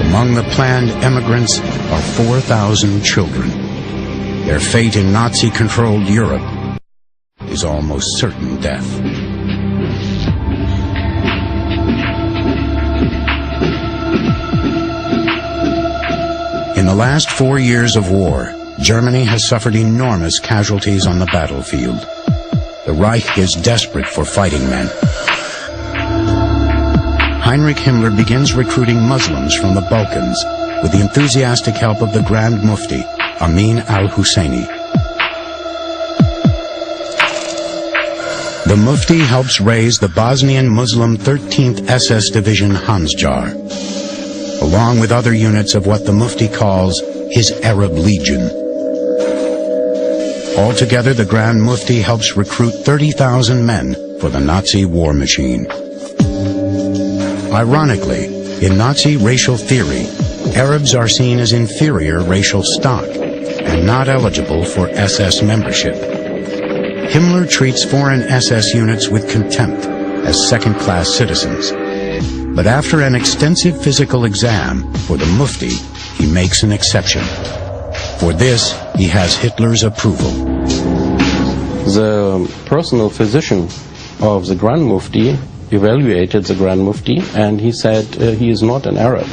Among the planned emigrants are 4,000 children. Their fate in Nazi-controlled Europe is almost certain death. In the last 4 years of war, Germany has suffered enormous casualties on the battlefield. The Reich is desperate for fighting men. Heinrich Himmler begins recruiting Muslims from the Balkans with the enthusiastic help of the Grand Mufti, Amin al-Husseini. The Mufti helps raise the Bosnian Muslim 13th SS Division Hansjar, along with other units of what the Mufti calls his Arab Legion. Altogether, the Grand Mufti helps recruit 30,000 men for the Nazi war machine. Ironically, in Nazi racial theory, Arabs are seen as inferior racial stock and not eligible for SS membership. Himmler treats foreign SS units with contempt as second-class citizens. But after an extensive physical exam for the Mufti, he makes an exception. For this, he has Hitler's approval. The personal physician of the Grand Mufti evaluated the Grand Mufti, and he said he is not an Arab.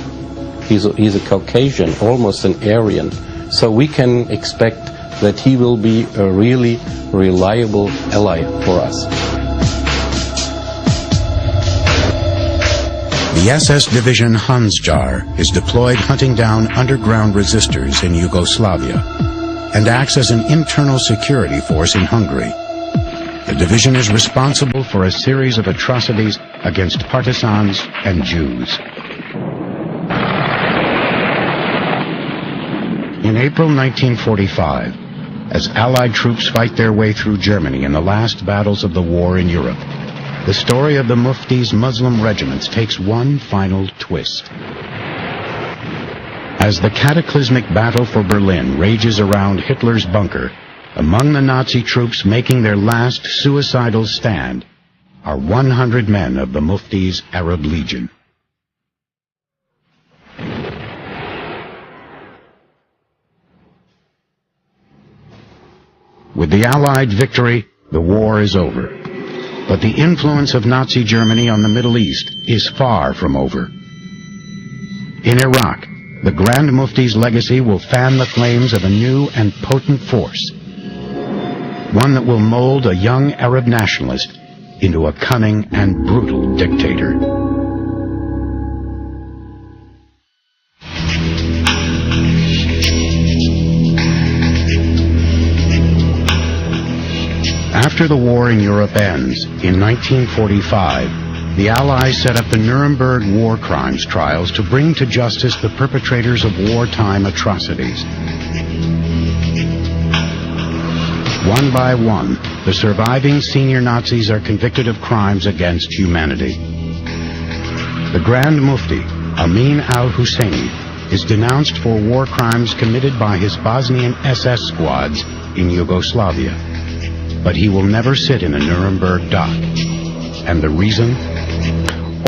He's a Caucasian, almost an Aryan. So we can expect that he will be a really reliable ally for us. The SS Division Hansjar is deployed hunting down underground resistors in Yugoslavia and acts as an internal security force in Hungary. The division is responsible for a series of atrocities against partisans and Jews. In April 1945, as Allied troops fight their way through Germany in the last battles of the war in Europe, the story of the Mufti's Muslim regiments takes one final twist. As the cataclysmic battle for Berlin rages around Hitler's bunker, among the Nazi troops making their last suicidal stand are 100 men of the Mufti's Arab Legion. With the Allied victory, the war is over. But the influence of Nazi Germany on the Middle East is far from over. In Iraq, the Grand Mufti's legacy will fan the flames of a new and potent force, one that will mold a young Arab nationalist into a cunning and brutal dictator. After the war in Europe ends, in 1945, the Allies set up the Nuremberg war crimes trials to bring to justice the perpetrators of wartime atrocities. One by one, the surviving senior Nazis are convicted of crimes against humanity. The Grand Mufti, Amin al-Husseini, is denounced for war crimes committed by his Bosnian SS squads in Yugoslavia. But he will never sit in a Nuremberg dock. And the reason?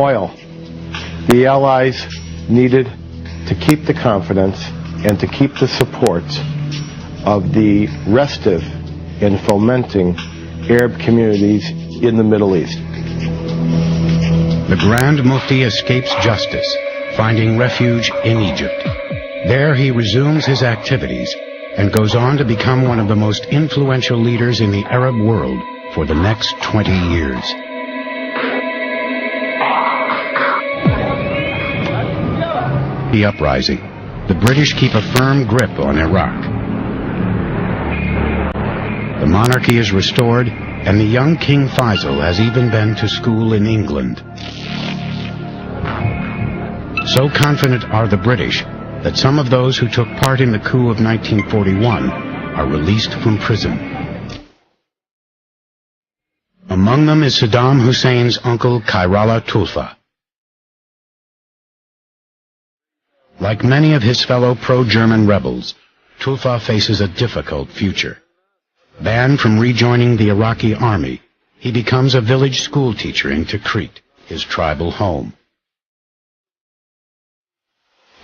Oil. The Allies needed to keep the confidence and to keep the support of the restive and fomenting Arab communities in the Middle East. The Grand Mufti escapes justice, finding refuge in Egypt. There he resumes his activities and goes on to become one of the most influential leaders in the Arab world for the next 20 years. The uprising. The British keep a firm grip on Iraq. The monarchy is restored, and the young King Faisal has even been to school in England. So confident are the British that some of those who took part in the coup of 1941 are released from prison. Among them is Saddam Hussein's uncle Khairallah Tulfa. Like many of his fellow pro-German rebels, Tulfa faces a difficult future. Banned from rejoining the Iraqi army, he becomes a village school teacher in Tikrit, his tribal home.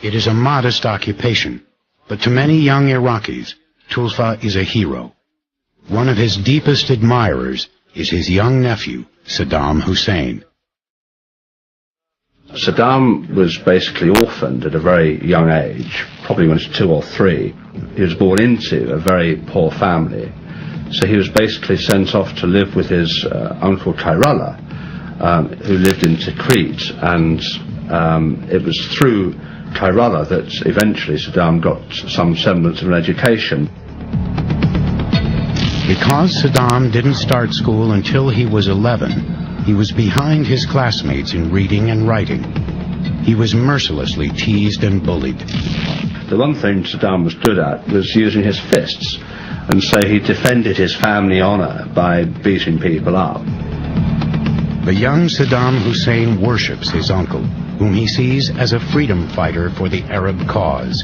It is a modest occupation, but to many young Iraqis, Tulfa is a hero. One of his deepest admirers is his young nephew, Saddam Hussein. Saddam was basically orphaned at a very young age, probably when he was 2 or 3. He was born into a very poor family. So he was basically sent off to live with his uncle Kairala, who lived in Tikrit, and it was through Kairala that eventually Saddam got some semblance of an education. Because Saddam didn't start school until he was 11, he was behind his classmates in reading and writing. He was mercilessly teased and bullied. The one thing Saddam was good at was using his fists, and so he defended his family honor by beating people up. The young Saddam Hussein worships his uncle, whom he sees as a freedom fighter for the Arab cause.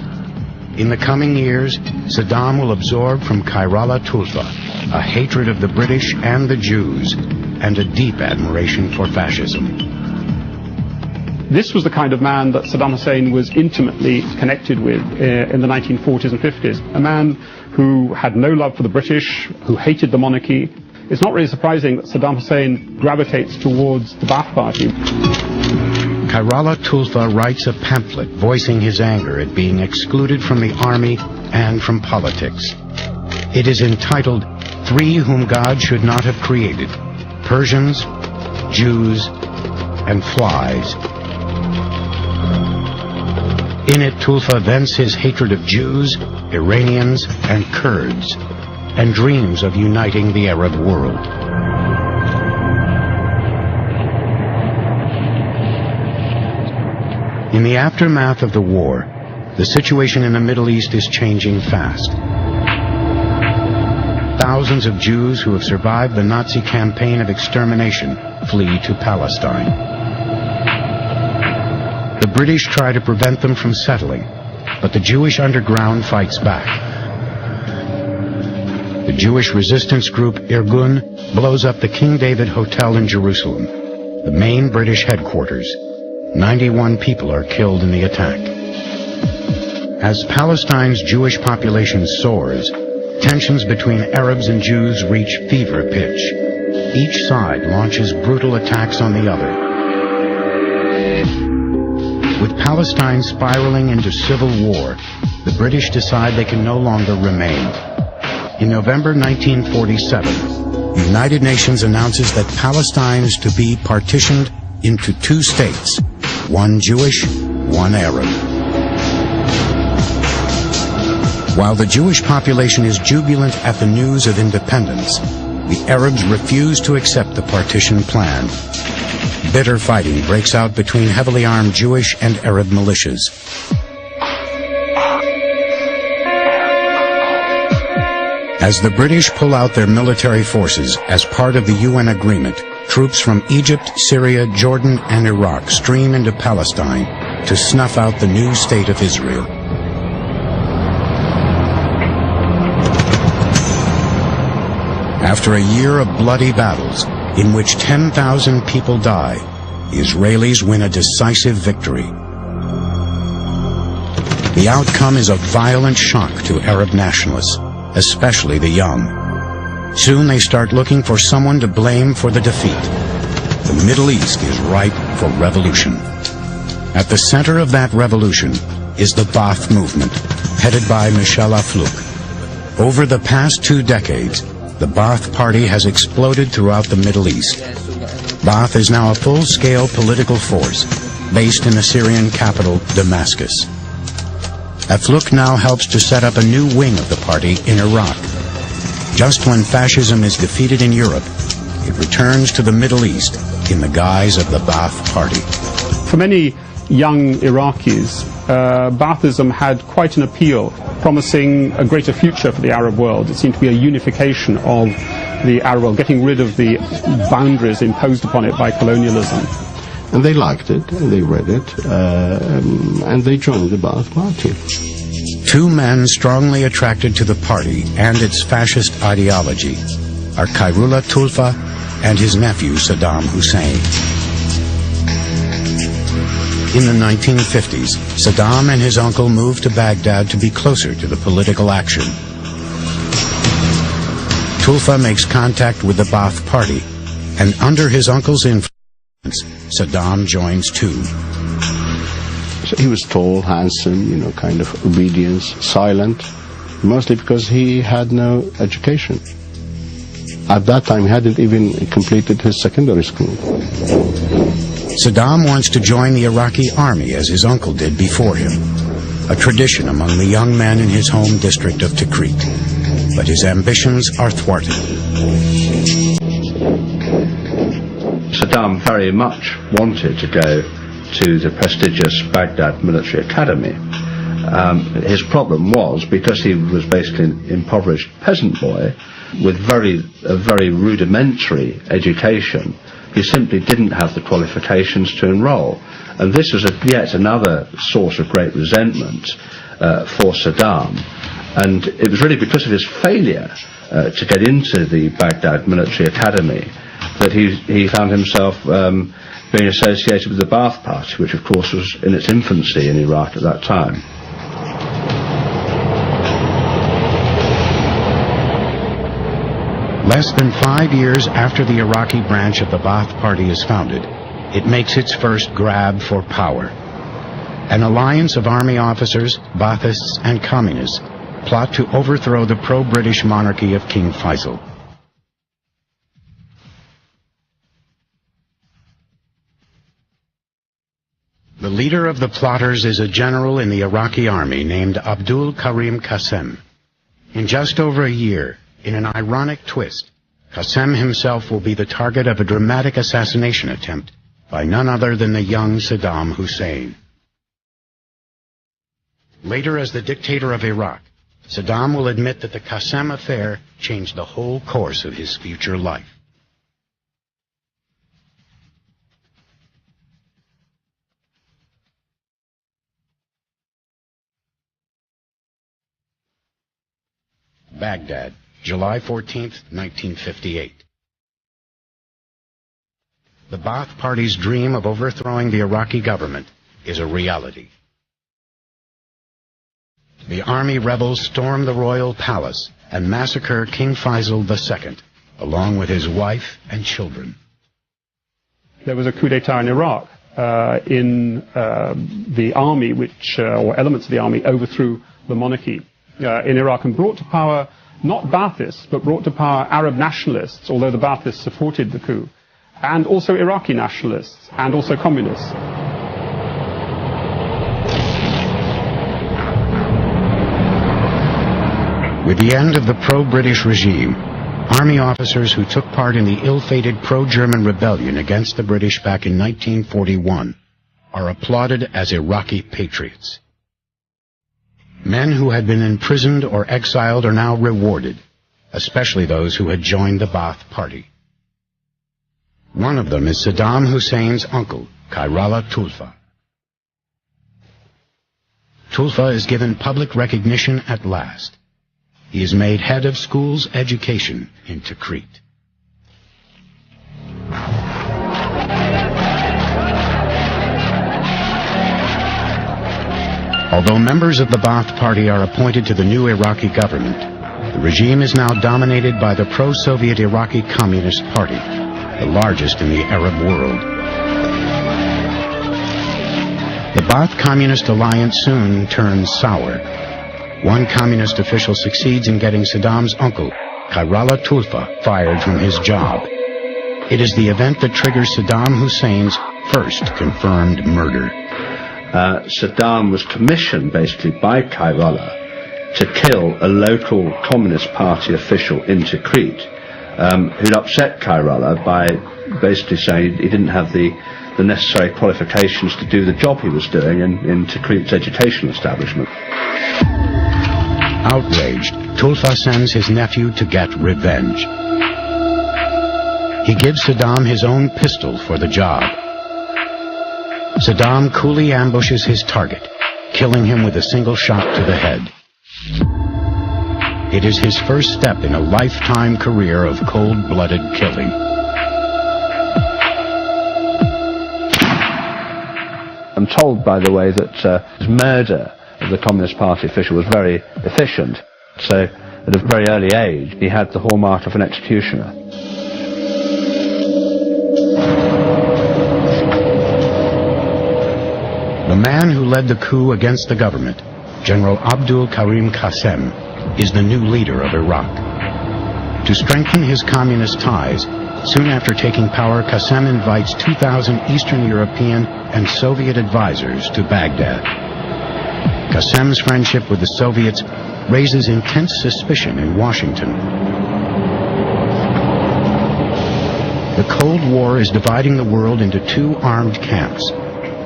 In the coming years, Saddam will absorb from Kairala Tulfa a hatred of the British and the Jews, and a deep admiration for fascism. This was the kind of man that Saddam Hussein was intimately connected with in the 1940s and 50s. A man who had no love for the British, who hated the monarchy. It's not really surprising that Saddam Hussein gravitates towards the Ba'ath Party. Kairala Tulfa writes a pamphlet voicing his anger at being excluded from the army and from politics. It is entitled, "Three Whom God Should Not Have Created: Persians, Jews, and Flies." In it, Tulfa vents his hatred of Jews, Iranians, and Kurds, and dreams of uniting the Arab world. In the aftermath of the war, the situation in the Middle East is changing fast. Thousands of Jews who have survived the Nazi campaign of extermination flee to Palestine. The British try to prevent them from settling, but the Jewish underground fights back. The Jewish resistance group Irgun blows up the King David Hotel in Jerusalem, the main British headquarters. 91 people are killed in the attack. As Palestine's Jewish population soars, tensions between Arabs and Jews reach fever pitch. Each side launches brutal attacks on the other. With Palestine spiraling into civil war, the British decide they can no longer remain. In November 1947, the United Nations announces that Palestine is to be partitioned into 2 states, one Jewish, one Arab. While the Jewish population is jubilant at the news of independence, the Arabs refuse to accept the partition plan. Bitter fighting breaks out between heavily armed Jewish and Arab militias. As the British pull out their military forces as part of the UN agreement, troops from Egypt, Syria, Jordan, and Iraq stream into Palestine to snuff out the new state of Israel. After a year of bloody battles, in which 10,000 people die, the Israelis win a decisive victory. The outcome is a violent shock to Arab nationalists, especially the young. Soon they start looking for someone to blame for the defeat. The Middle East is ripe for revolution. At the center of that revolution is the Ba'ath movement, headed by Michel Aflaq. Over the past 2 decades, the Ba'ath Party has exploded throughout the Middle East. Ba'ath is now a full-scale political force based in the Syrian capital, Damascus. Aflaq now helps to set up a new wing of the party in Iraq. Just when fascism is defeated in Europe, it returns to the Middle East in the guise of the Ba'ath Party. For many young Iraqis, Ba'athism had quite an appeal, promising a greater future for the Arab world. It seemed to be a unification of the Arab world, getting rid of the boundaries imposed upon it by colonialism. And they liked it, and they read it, and they joined the Ba'ath Party. 2 men strongly attracted to the party and its fascist ideology are Kairala Tulfa and his nephew Saddam Hussein. In the 1950s, Saddam and his uncle moved to Baghdad to be closer to the political action. Tulfa makes contact with the Ba'ath Party, and under his uncle's influence, Saddam joins too. So he was tall, handsome, kind of obedience, silent, mostly because he had no education. At that time, he hadn't even completed his secondary school. Saddam wants to join the Iraqi army as his uncle did before him, a tradition among the young men in his home district of Tikrit. But his ambitions are thwarted. Saddam very much wanted to go to the prestigious Baghdad military academy. His problem was, because he was basically an impoverished peasant boy with a very rudimentary education, he simply didn't have the qualifications to enroll. And this was yet another source of great resentment for Saddam. And it was really because of his failure to get into the Baghdad military academy that he found himself being associated with the Ba'ath Party, which of course was in its infancy in Iraq at that time. Less than 5 years after the Iraqi branch of the Ba'ath Party is founded, it makes its first grab for power. An alliance of army officers, Baathists, and communists plot to overthrow the pro-British monarchy of King Faisal. The leader of the plotters is a general in the Iraqi army named Abdul Karim Qasem. In just over a year, in an ironic twist, Qasem himself will be the target of a dramatic assassination attempt by none other than the young Saddam Hussein. Later, as the dictator of Iraq, Saddam will admit that the Qasem affair changed the whole course of his future life. Baghdad, July 14th, 1958. The Ba'ath Party's dream of overthrowing the Iraqi government is a reality. The army rebels storm the royal palace and massacre King Faisal II, along with his wife and children. There was a coup d'etat in Iraq in the army, or elements of the army, overthrew the monarchy in Iraq and brought to power not Baathists, but brought to power Arab nationalists, although the Baathists supported the coup, and also Iraqi nationalists, and also communists. With the end of the pro-British regime, army officers who took part in the ill-fated pro-German rebellion against the British back in 1941 are applauded as Iraqi patriots. Men who had been imprisoned or exiled are now rewarded, especially those who had joined the Ba'ath Party. One of them is Saddam Hussein's uncle, Khairallah Tulfa. Tulfa is given public recognition at last. He is made head of schools education in Tikrit. Although members of the Ba'ath Party are appointed to the new Iraqi government, the regime is now dominated by the pro-Soviet Iraqi Communist Party, the largest in the Arab world. The Ba'ath Communist alliance soon turns sour. One communist official succeeds in getting Saddam's uncle, Khairallah Tulfa, fired from his job. It is the event that triggers Saddam Hussein's first confirmed murder. Saddam was commissioned basically by Khairallah to kill a local Communist Party official in Tikrit who'd upset Khairallah by basically saying he didn't have the necessary qualifications to do the job he was doing in Tikrit's educational establishment. Outraged, Tulfa sends his nephew to get revenge. He gives Saddam his own pistol for the job. Saddam coolly ambushes his target, killing him with a single shot to the head. It is his first step in a lifetime career of cold-blooded killing. I'm told, by the way, that his murder of the Communist Party official was very efficient. So, at a very early age, he had the hallmark of an executioner. The man who led the coup against the government, General Abdul Karim Qasem, is the new leader of Iraq. To strengthen his communist ties, soon after taking power, Qasem invites 2,000 Eastern European and Soviet advisors to Baghdad. Qasem's friendship with the Soviets raises intense suspicion in Washington. The Cold War is dividing the world into two armed camps,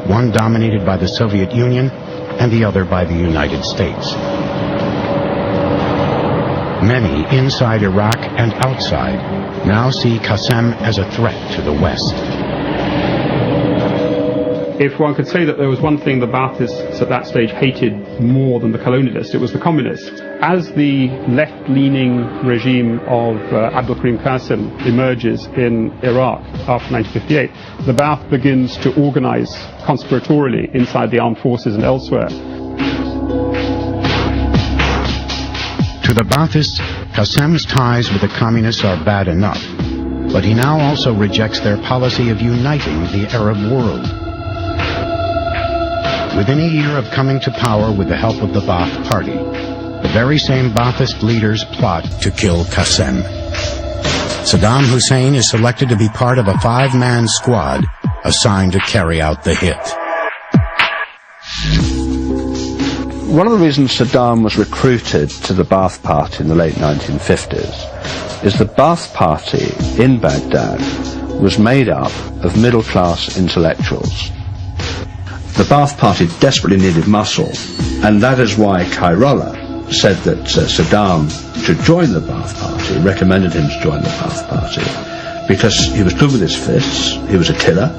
one dominated by the Soviet Union and the other by the United States. Many inside Iraq and outside now see Qasem as a threat to the West. If one could say that there was one thing the Baathists at that stage hated more than the colonialists, it was the communists. As the left-leaning regime of Abdul Karim Qasem emerges in Iraq after 1958, the Baath begins to organize conspiratorially inside the armed forces and elsewhere. To the Baathists, Qasem's ties with the communists are bad enough, but he now also rejects their policy of uniting the Arab world. Within a year of coming to power with the help of the Baath Party, the very same Baathist leaders plot to kill Qasem. Saddam Hussein is selected to be part of a 5-man squad assigned to carry out the hit. One of the reasons Saddam was recruited to the Baath Party in the late 1950s is the Baath Party in Baghdad was made up of middle-class intellectuals. The Baath Party desperately needed muscle, and that is why Kairala said that Saddam should join the Baath Party, recommended him to join the Baath Party, because he was good with his fists, he was a killer,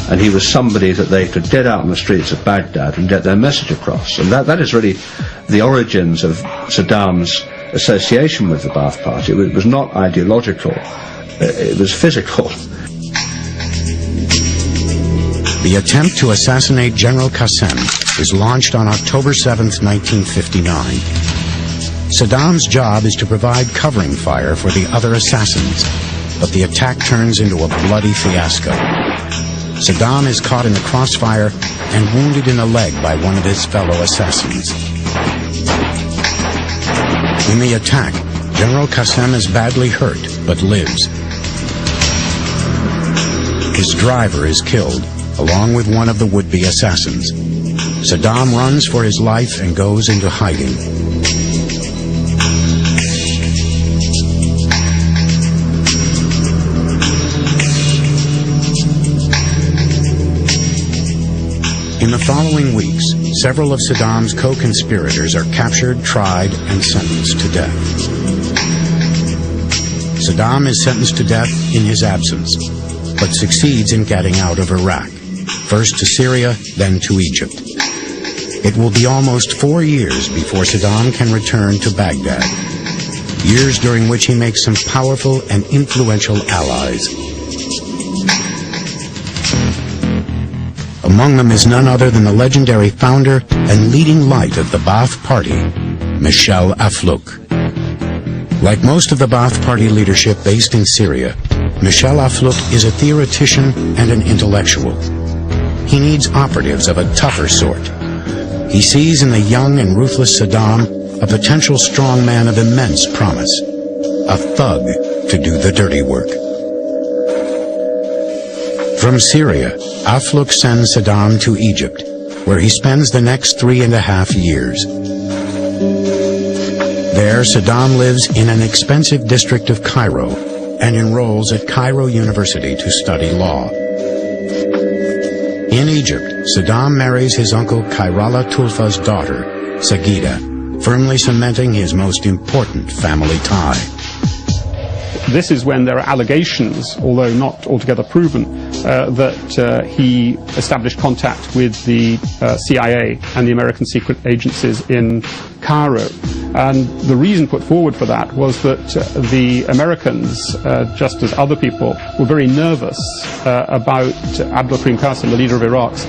and he was somebody that they could get out on the streets of Baghdad and get their message across. And that is really the origins of Saddam's association with the Baath Party. It was not ideological, it was physical. The attempt to assassinate General Qasem is launched on October 7, 1959. Saddam's job is to provide covering fire for the other assassins, but the attack turns into a bloody fiasco. Saddam is caught in the crossfire and wounded in the leg by one of his fellow assassins. In the attack, General Qasem is badly hurt, but lives. His driver is killed, along with one of the would-be assassins. Saddam runs for his life and goes into hiding. In the following weeks, several of Saddam's co-conspirators are captured, tried, and sentenced to death. Saddam is sentenced to death in his absence, but succeeds in getting out of Iraq, first to Syria, then to Egypt. It will be almost 4 years before Saddam can return to Baghdad, years during which he makes some powerful and influential allies. Among them is none other than the legendary founder and leading light of the Baath Party, Michel Aflaq. Like most of the Baath Party leadership based in Syria, Michel Aflaq is a theoretician and an intellectual. He needs operatives of a tougher sort. He sees in the young and ruthless Saddam a potential strongman of immense promise, a thug to do the dirty work. From Syria, Aflaq sends Saddam to Egypt, where he spends the next 3.5 years. There, Saddam lives in an expensive district of Cairo and enrolls at Cairo University to study law. In Egypt, Saddam marries his uncle Kairala Tulfa's daughter, Sagida, firmly cementing his most important family tie. This is when there are allegations, although not altogether proven, that he established contact with the CIA and the American secret agencies in Cairo. And the reason put forward for that was that the Americans, just as other people, were very nervous about Abdul Karim Qasem, the leader of Iraq's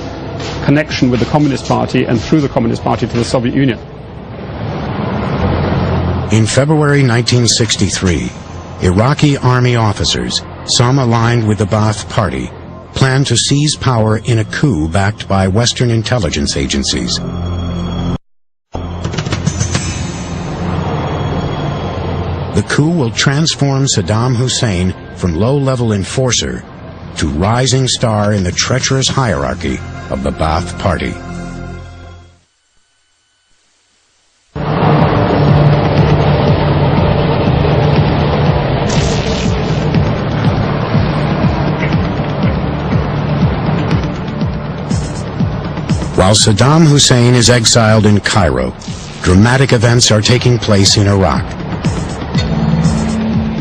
connection with the Communist Party and through the Communist Party to the Soviet Union. In February 1963, Iraqi army officers, some aligned with the Baath Party, planned to seize power in a coup backed by Western intelligence agencies. The coup will transform Saddam Hussein from low-level enforcer to rising star in the treacherous hierarchy of the Ba'ath Party. While Saddam Hussein is exiled in Cairo, dramatic events are taking place in Iraq.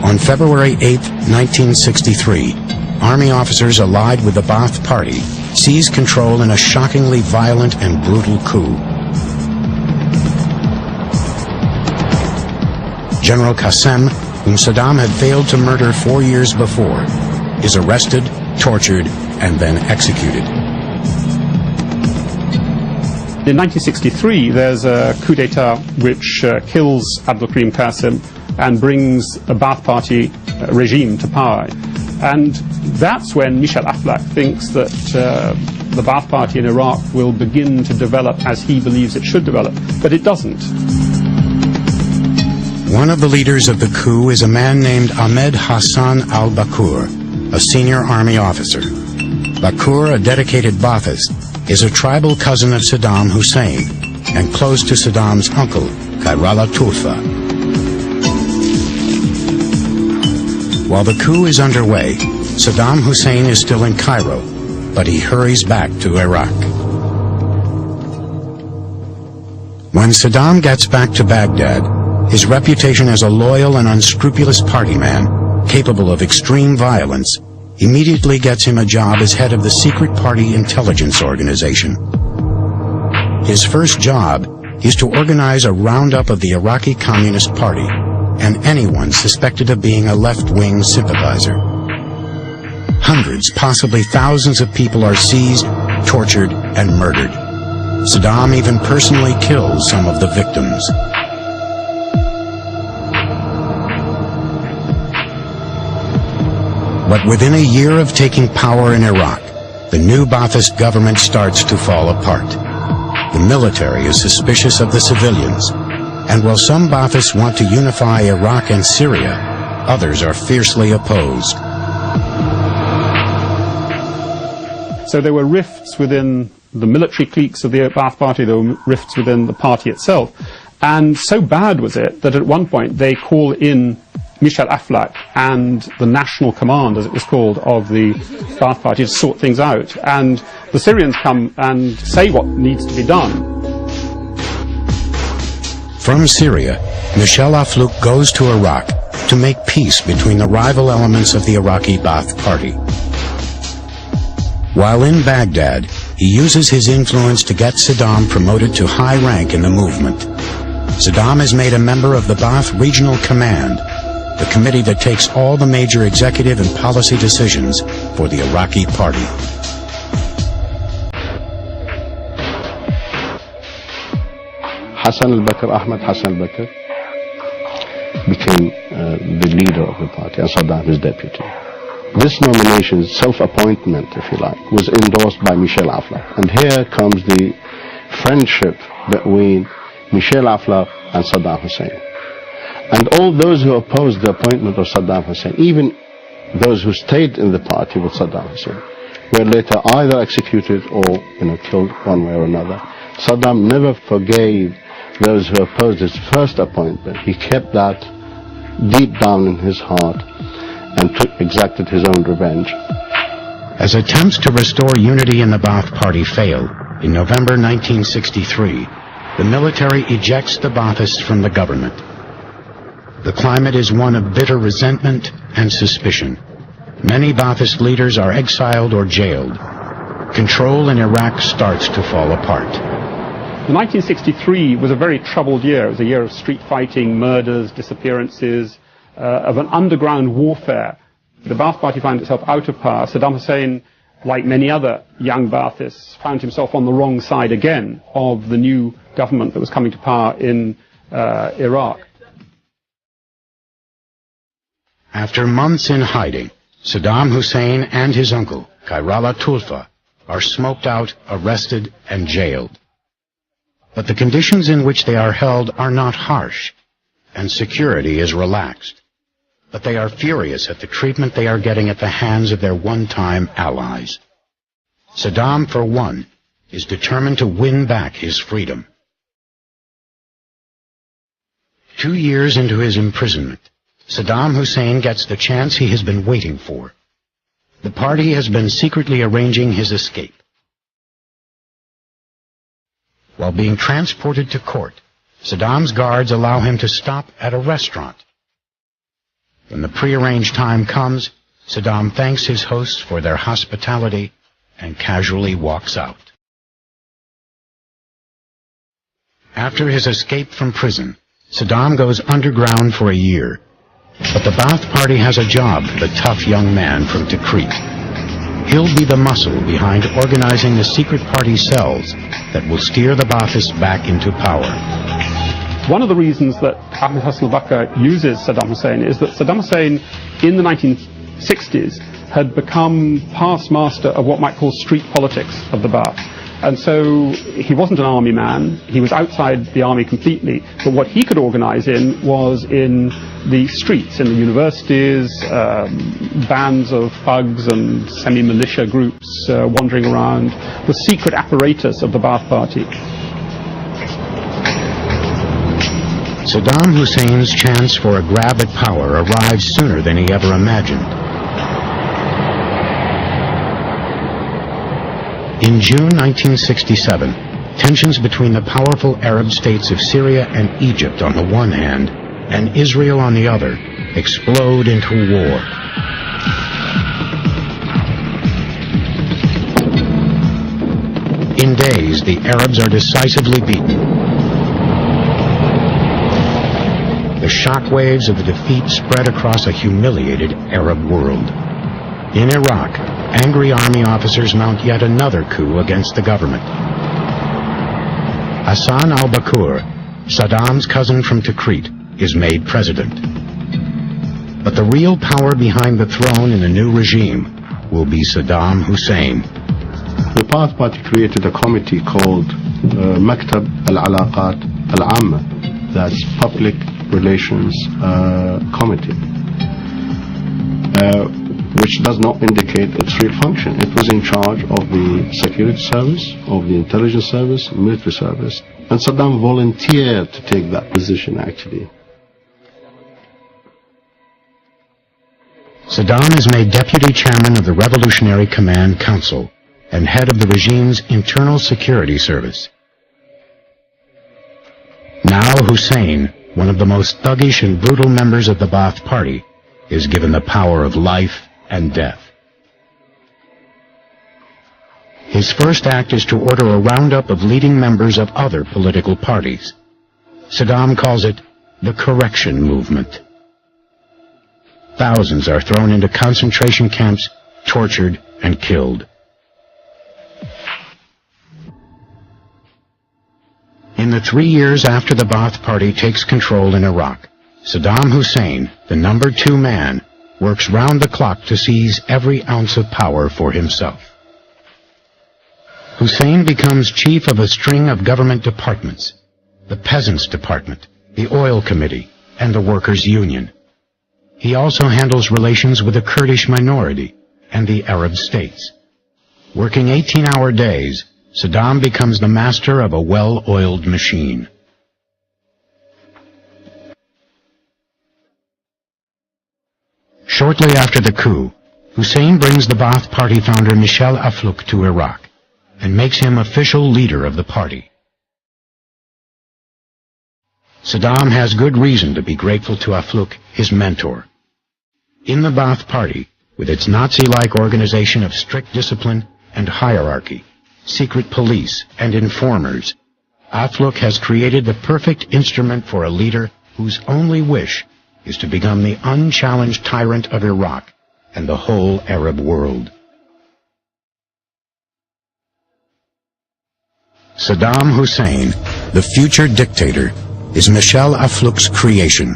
On February 8, 1963, army officers allied with the Ba'ath Party seized control in a shockingly violent and brutal coup. General Qasem, whom Saddam had failed to murder 4 years before, is arrested, tortured, and then executed. In 1963, there's a coup d'etat which kills Abdul-Karim Qasim and brings a Ba'ath Party regime to power. And that's when Michel Aflaq thinks that the Ba'ath Party in Iraq will begin to develop as he believes it should develop, but it doesn't. One of the leaders of the coup is a man named Ahmed Hassan al-Bakur, a senior army officer. Bakur, a dedicated Ba'athist, is a tribal cousin of Saddam Hussein and close to Saddam's uncle, Khairallah Tufa. While the coup is underway, Saddam Hussein is still in Cairo, but he hurries back to Iraq. When Saddam gets back to Baghdad, his reputation as a loyal and unscrupulous party man, capable of extreme violence, immediately gets him a job as head of the secret party intelligence organization. His first job is to organize a roundup of the Iraqi Communist Party and anyone suspected of being a left-wing sympathizer. Hundreds, possibly thousands of people are seized, tortured, and murdered. Saddam even personally kills some of the victims. But within a year of taking power in Iraq, the new Ba'athist government starts to fall apart. The military is suspicious of the civilians, and while some Ba'athists want to unify Iraq and Syria, others are fiercely opposed. So there were rifts within the military cliques of the Ba'ath Party, there were rifts within the party itself, and so bad was it that at one point they call in Michel Aflaq and the National Command, as it was called, of the Ba'ath Party to sort things out. And the Syrians come and say what needs to be done. From Syria, Michel Aflaq goes to Iraq to make peace between the rival elements of the Iraqi Ba'ath Party. While in Baghdad, he uses his influence to get Saddam promoted to high rank in the movement. Saddam is made a member of the Ba'ath Regional Command, the committee that takes all the major executive and policy decisions for the Iraqi party. Hassan al-Bakr, Ahmed Hassan al-Bakr, became the leader of the party and Saddam his deputy. This nomination, self-appointment, if you like, was endorsed by Michel Aflaq. And here comes the friendship between Michel Aflaq and Saddam Hussein. And all those who opposed the appointment of Saddam Hussein, even those who stayed in the party with Saddam Hussein, were later either executed or killed one way or another. Saddam never forgave those who opposed his first appointment. He kept that deep down in his heart and exacted his own revenge. As attempts to restore unity in the Ba'ath Party fail, in November 1963, the military ejects the Ba'athists from the government. The climate is one of bitter resentment and suspicion. Many Ba'athist leaders are exiled or jailed. Control in Iraq starts to fall apart. 1963 was a very troubled year. It was a year of street fighting, murders, disappearances, of an underground warfare. The Ba'ath Party found itself out of power. Saddam Hussein, like many other young Ba'athists, found himself on the wrong side again of the new government that was coming to power in Iraq. After months in hiding, Saddam Hussein and his uncle, Kairala Tulfa, are smoked out, arrested, and jailed. But the conditions in which they are held are not harsh, and security is relaxed. But they are furious at the treatment they are getting at the hands of their one-time allies. Saddam, for one, is determined to win back his freedom. 2 years into his imprisonment, Saddam Hussein gets the chance he has been waiting for. The party has been secretly arranging his escape. While being transported to court, Saddam's guards allow him to stop at a restaurant. When the prearranged time comes, Saddam thanks his hosts for their hospitality and casually walks out. After his escape from prison, Saddam goes underground for a year. But the Ba'ath Party has a job for the tough young man from Tikrit. He'll be the muscle behind organizing the secret party cells that will steer the Ba'athists back into power. One of the reasons that Ahmed Hassan al-Bakr uses Saddam Hussein is that Saddam Hussein in the 1960s had become past master of what might call street politics of the Ba'ath. And so he wasn't an army man, he was outside the army completely, but what he could organize in was in the streets, in the universities, bands of thugs and semi-militia groups wandering around, the secret apparatus of the Ba'ath Party. Saddam Hussein's chance for a grab at power arrives sooner than he ever imagined. In June 1967, tensions between the powerful Arab states of Syria and Egypt on the one hand, and Israel on the other, explode into war. In days, the Arabs are decisively beaten. The shockwaves of the defeat spread across a humiliated Arab world. In Iraq, angry army officers mount yet another coup against the government. Hassan al-Bakr, Saddam's cousin from Tikrit, is made president. But the real power behind the throne in the new regime will be Saddam Hussein. The Ba'ath Party created a committee called Maktab al-Alaqat al-Amma, that's Public Relations Committee, which does not indicate its real function. It was in charge of the security service, of the intelligence service, military service, and Saddam volunteered to take that position actually. Saddam is made deputy chairman of the Revolutionary Command Council and head of the regime's internal security service. Now Hussein, one of the most thuggish and brutal members of the Ba'ath Party, is given the power of life and death. His first act is to order a roundup of leading members of other political parties. Saddam calls it the correction movement. Thousands are thrown into concentration camps, tortured, and killed. In the 3 years after the Ba'ath Party takes control in Iraq, Saddam Hussein, the number 2 man, works round the clock to seize every ounce of power for himself. Hussein becomes chief of a string of government departments: the Peasants Department, the Oil Committee, and the Workers' Union. He also handles relations with the Kurdish minority and the Arab states. Working 18-hour days, Saddam becomes the master of a well-oiled machine. Shortly after the coup, Hussein brings the Ba'ath Party founder Michel Aflaq to Iraq and makes him official leader of the party. Saddam has good reason to be grateful to Aflaq, his mentor. In the Ba'ath Party, with its Nazi-like organization of strict discipline and hierarchy, secret police and informers, Aflaq has created the perfect instrument for a leader whose only wish is to become the unchallenged tyrant of Iraq and the whole Arab world. Saddam Hussein, the future dictator, is Michel Aflaq's creation.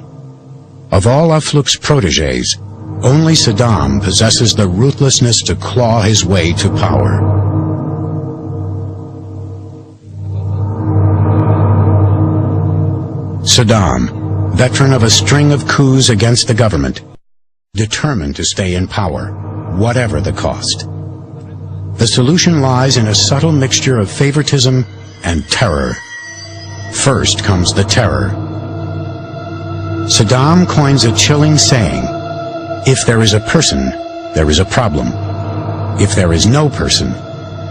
Of all Aflaq's protégés, only Saddam possesses the ruthlessness to claw his way to power. Saddam, veteran of a string of coups against the government, determined to stay in power, whatever the cost. The solution lies in a subtle mixture of favoritism and terror. First comes the terror. Saddam coins a chilling saying, "If there is a person, there is a problem. If there is no person,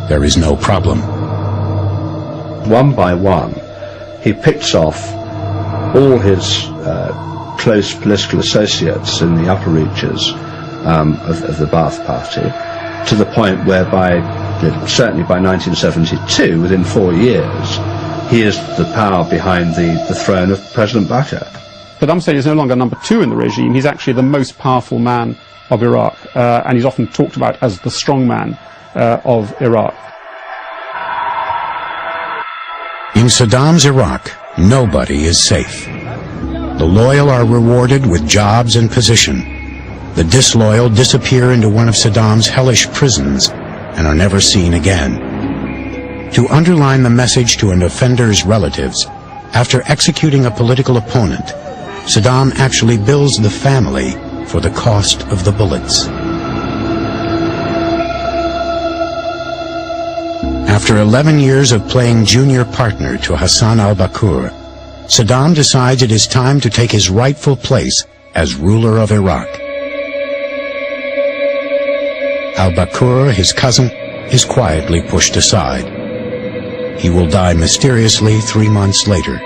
there is no problem." One by one, he picks off all his close political associates in the upper reaches of the Ba'ath Party, to the point whereby, certainly by 1972, within 4 years, he is the power behind the throne of President Bakr. Saddam Hussein is no longer number 2 in the regime. He's actually the most powerful man of Iraq, and he's often talked about as the strong man of Iraq. In Saddam's Iraq, nobody is safe. The loyal are rewarded with jobs and position. The disloyal disappear into one of Saddam's hellish prisons and are never seen again. To underline the message to an offender's relatives, after executing a political opponent, Saddam actually bills the family for the cost of the bullets. After 11 years of playing junior partner to Hassan al-Bakr, Saddam decides it is time to take his rightful place as ruler of Iraq. Al-Bakr, his cousin, is quietly pushed aside. He will die mysteriously 3 months later.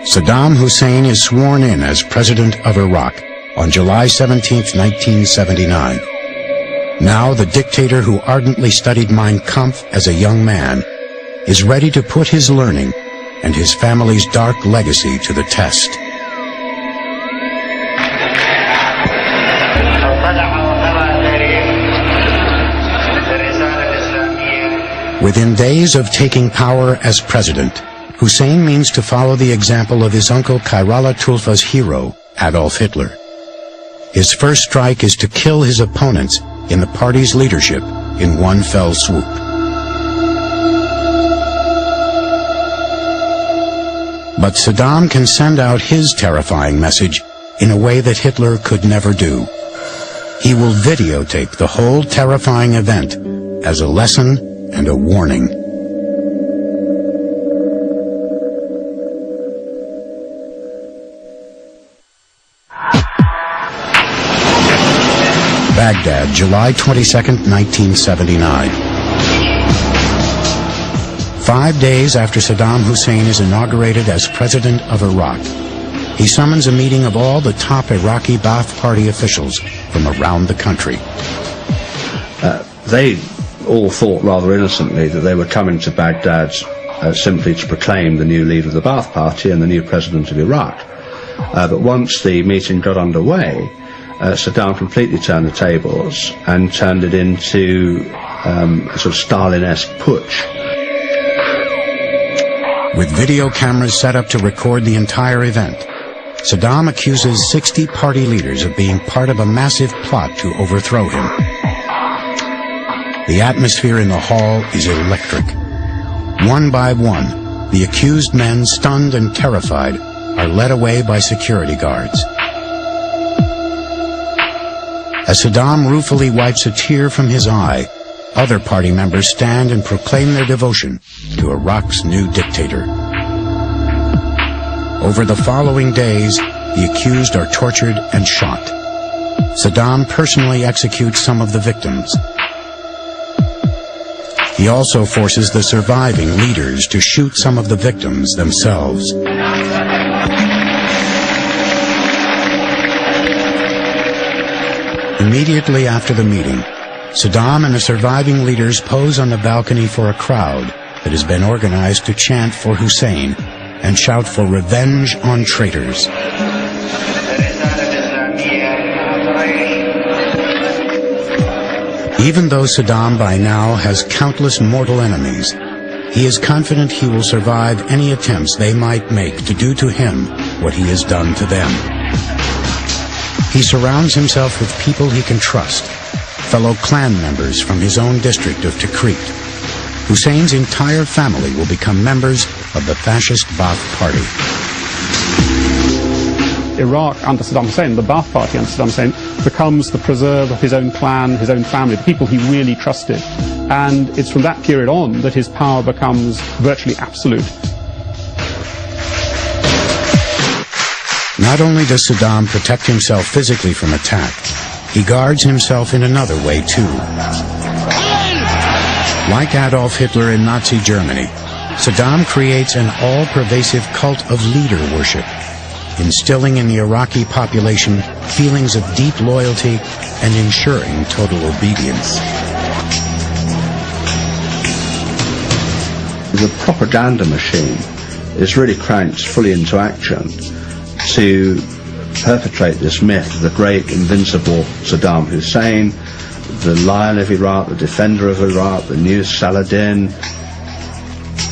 Saddam Hussein is sworn in as President of Iraq on July 17, 1979. Now the dictator who ardently studied Mein Kampf as a young man is ready to put his learning and his family's dark legacy to the test. Within days of taking power as president, Hussein means to follow the example of his uncle Khairallah Tulfa's hero, Adolf Hitler. His first strike is to kill his opponents in the party's leadership in one fell swoop. But Saddam can send out his terrifying message in a way that Hitler could never do. He will videotape the whole terrifying event as a lesson and a warning. Baghdad, July 22, 1979. 5 days after Saddam Hussein is inaugurated as President of Iraq, he summons a meeting of all the top Iraqi Ba'ath Party officials from around the country. They all thought rather innocently that they were coming to Baghdad simply to proclaim the new leader of the Ba'ath Party and the new President of Iraq. But once the meeting got underway, Saddam completely turned the tables and turned it into a sort of Stalin-esque putsch. With video cameras set up to record the entire event, Saddam accuses 60 party leaders of being part of a massive plot to overthrow him. The atmosphere in the hall is electric. One by one, the accused men, stunned and terrified, are led away by security guards. As Saddam ruefully wipes a tear from his eye, other party members stand and proclaim their devotion to Iraq's new dictator. Over the following days, the accused are tortured and shot. Saddam personally executes some of the victims. He also forces the surviving leaders to shoot some of the victims themselves. Immediately after the meeting, Saddam and the surviving leaders pose on the balcony for a crowd that has been organized to chant for Hussein and shout for revenge on traitors. Even though Saddam by now has countless mortal enemies, he is confident he will survive any attempts they might make to do to him what he has done to them. He surrounds himself with people he can trust, fellow clan members from his own district of Tikrit. Hussein's entire family will become members of the fascist Ba'ath Party. Iraq under Saddam Hussein, the Ba'ath Party under Saddam Hussein, becomes the preserve of his own clan, his own family, the people he really trusted. And it's from that period on that his power becomes virtually absolute. Not only does Saddam protect himself physically from attack, he guards himself in another way too. Like Adolf Hitler in Nazi Germany, Saddam creates an all-pervasive cult of leader worship, instilling in the Iraqi population feelings of deep loyalty and ensuring total obedience. The propaganda machine is really cranked fully into action to perpetrate this myth of the great invincible Saddam Hussein, the lion of Iraq, the defender of Iraq, the new Saladin.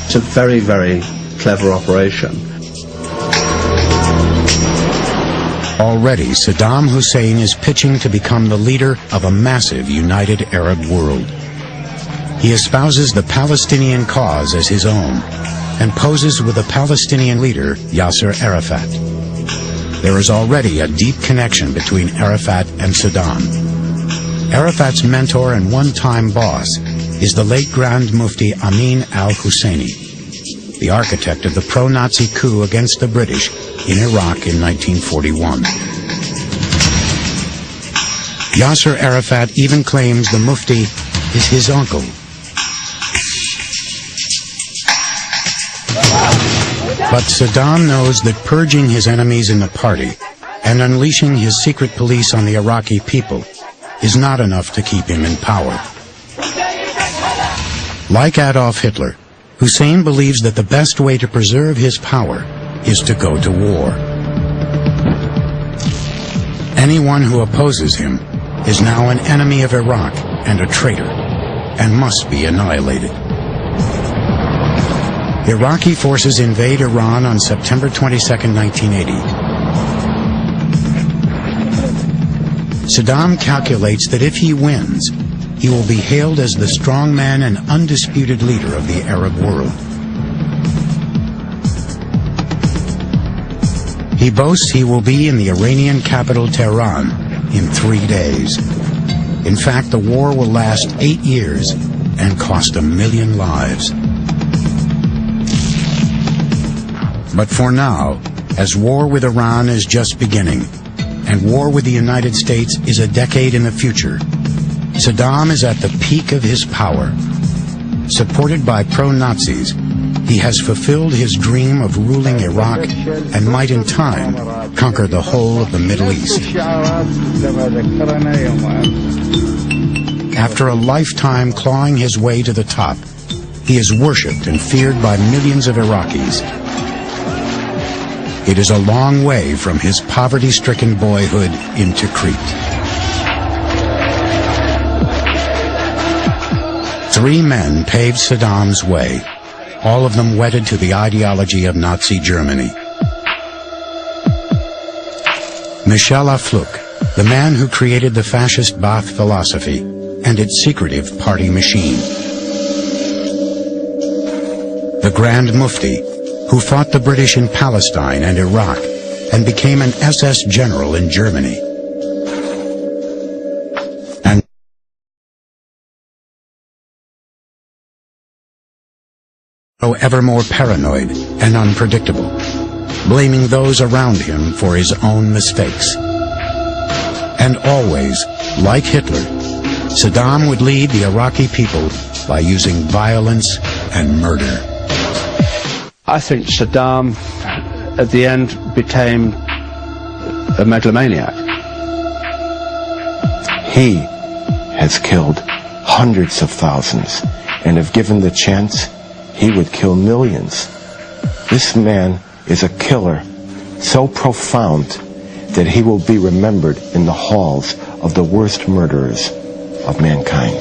It's a very, very clever operation. Already, Saddam Hussein is pitching to become the leader of a massive united Arab world. He espouses the Palestinian cause as his own and poses with the Palestinian leader Yasser Arafat. There is already a deep connection between Arafat and Saddam. Arafat's mentor and one-time boss is the late Grand Mufti Amin al-Husseini, the architect of the pro-Nazi coup against the British in Iraq in 1941. Yasser Arafat even claims the Mufti is his uncle. But Saddam knows that purging his enemies in the party and unleashing his secret police on the Iraqi people is not enough to keep him in power. Like Adolf Hitler, Hussein believes that the best way to preserve his power is to go to war. Anyone who opposes him is now an enemy of Iraq and a traitor, and must be annihilated. Iraqi forces invade Iran on September 22, 1980. Saddam calculates that if he wins, he will be hailed as the strongman and undisputed leader of the Arab world. He boasts he will be in the Iranian capital Tehran in 3 days. In fact, the war will last 8 years and cost 1 million lives. But for now, as war with Iran is just beginning, and war with the United States is a decade in the future, Saddam is at the peak of his power. Supported by pro-Nazis, he has fulfilled his dream of ruling Iraq and might in time conquer the whole of the Middle East. After a lifetime clawing his way to the top, he is worshipped and feared by millions of Iraqis. It is a long way from his poverty-stricken boyhood in Tikrit. 3 men paved Saddam's way, all of them wedded to the ideology of Nazi Germany. Michel Aflaq, the man who created the fascist Ba'ath philosophy and its secretive party machine. The Grand Mufti, who fought the British in Palestine and Iraq and became an SS general in Germany. And ever more paranoid and unpredictable, blaming those around him for his own mistakes. And always, like Hitler, Saddam would lead the Iraqi people by using violence and murder. I think Saddam, at the end, became a megalomaniac. He has killed hundreds of thousands, and if given the chance, he would kill millions. This man is a killer so profound that he will be remembered in the halls of the worst murderers of mankind.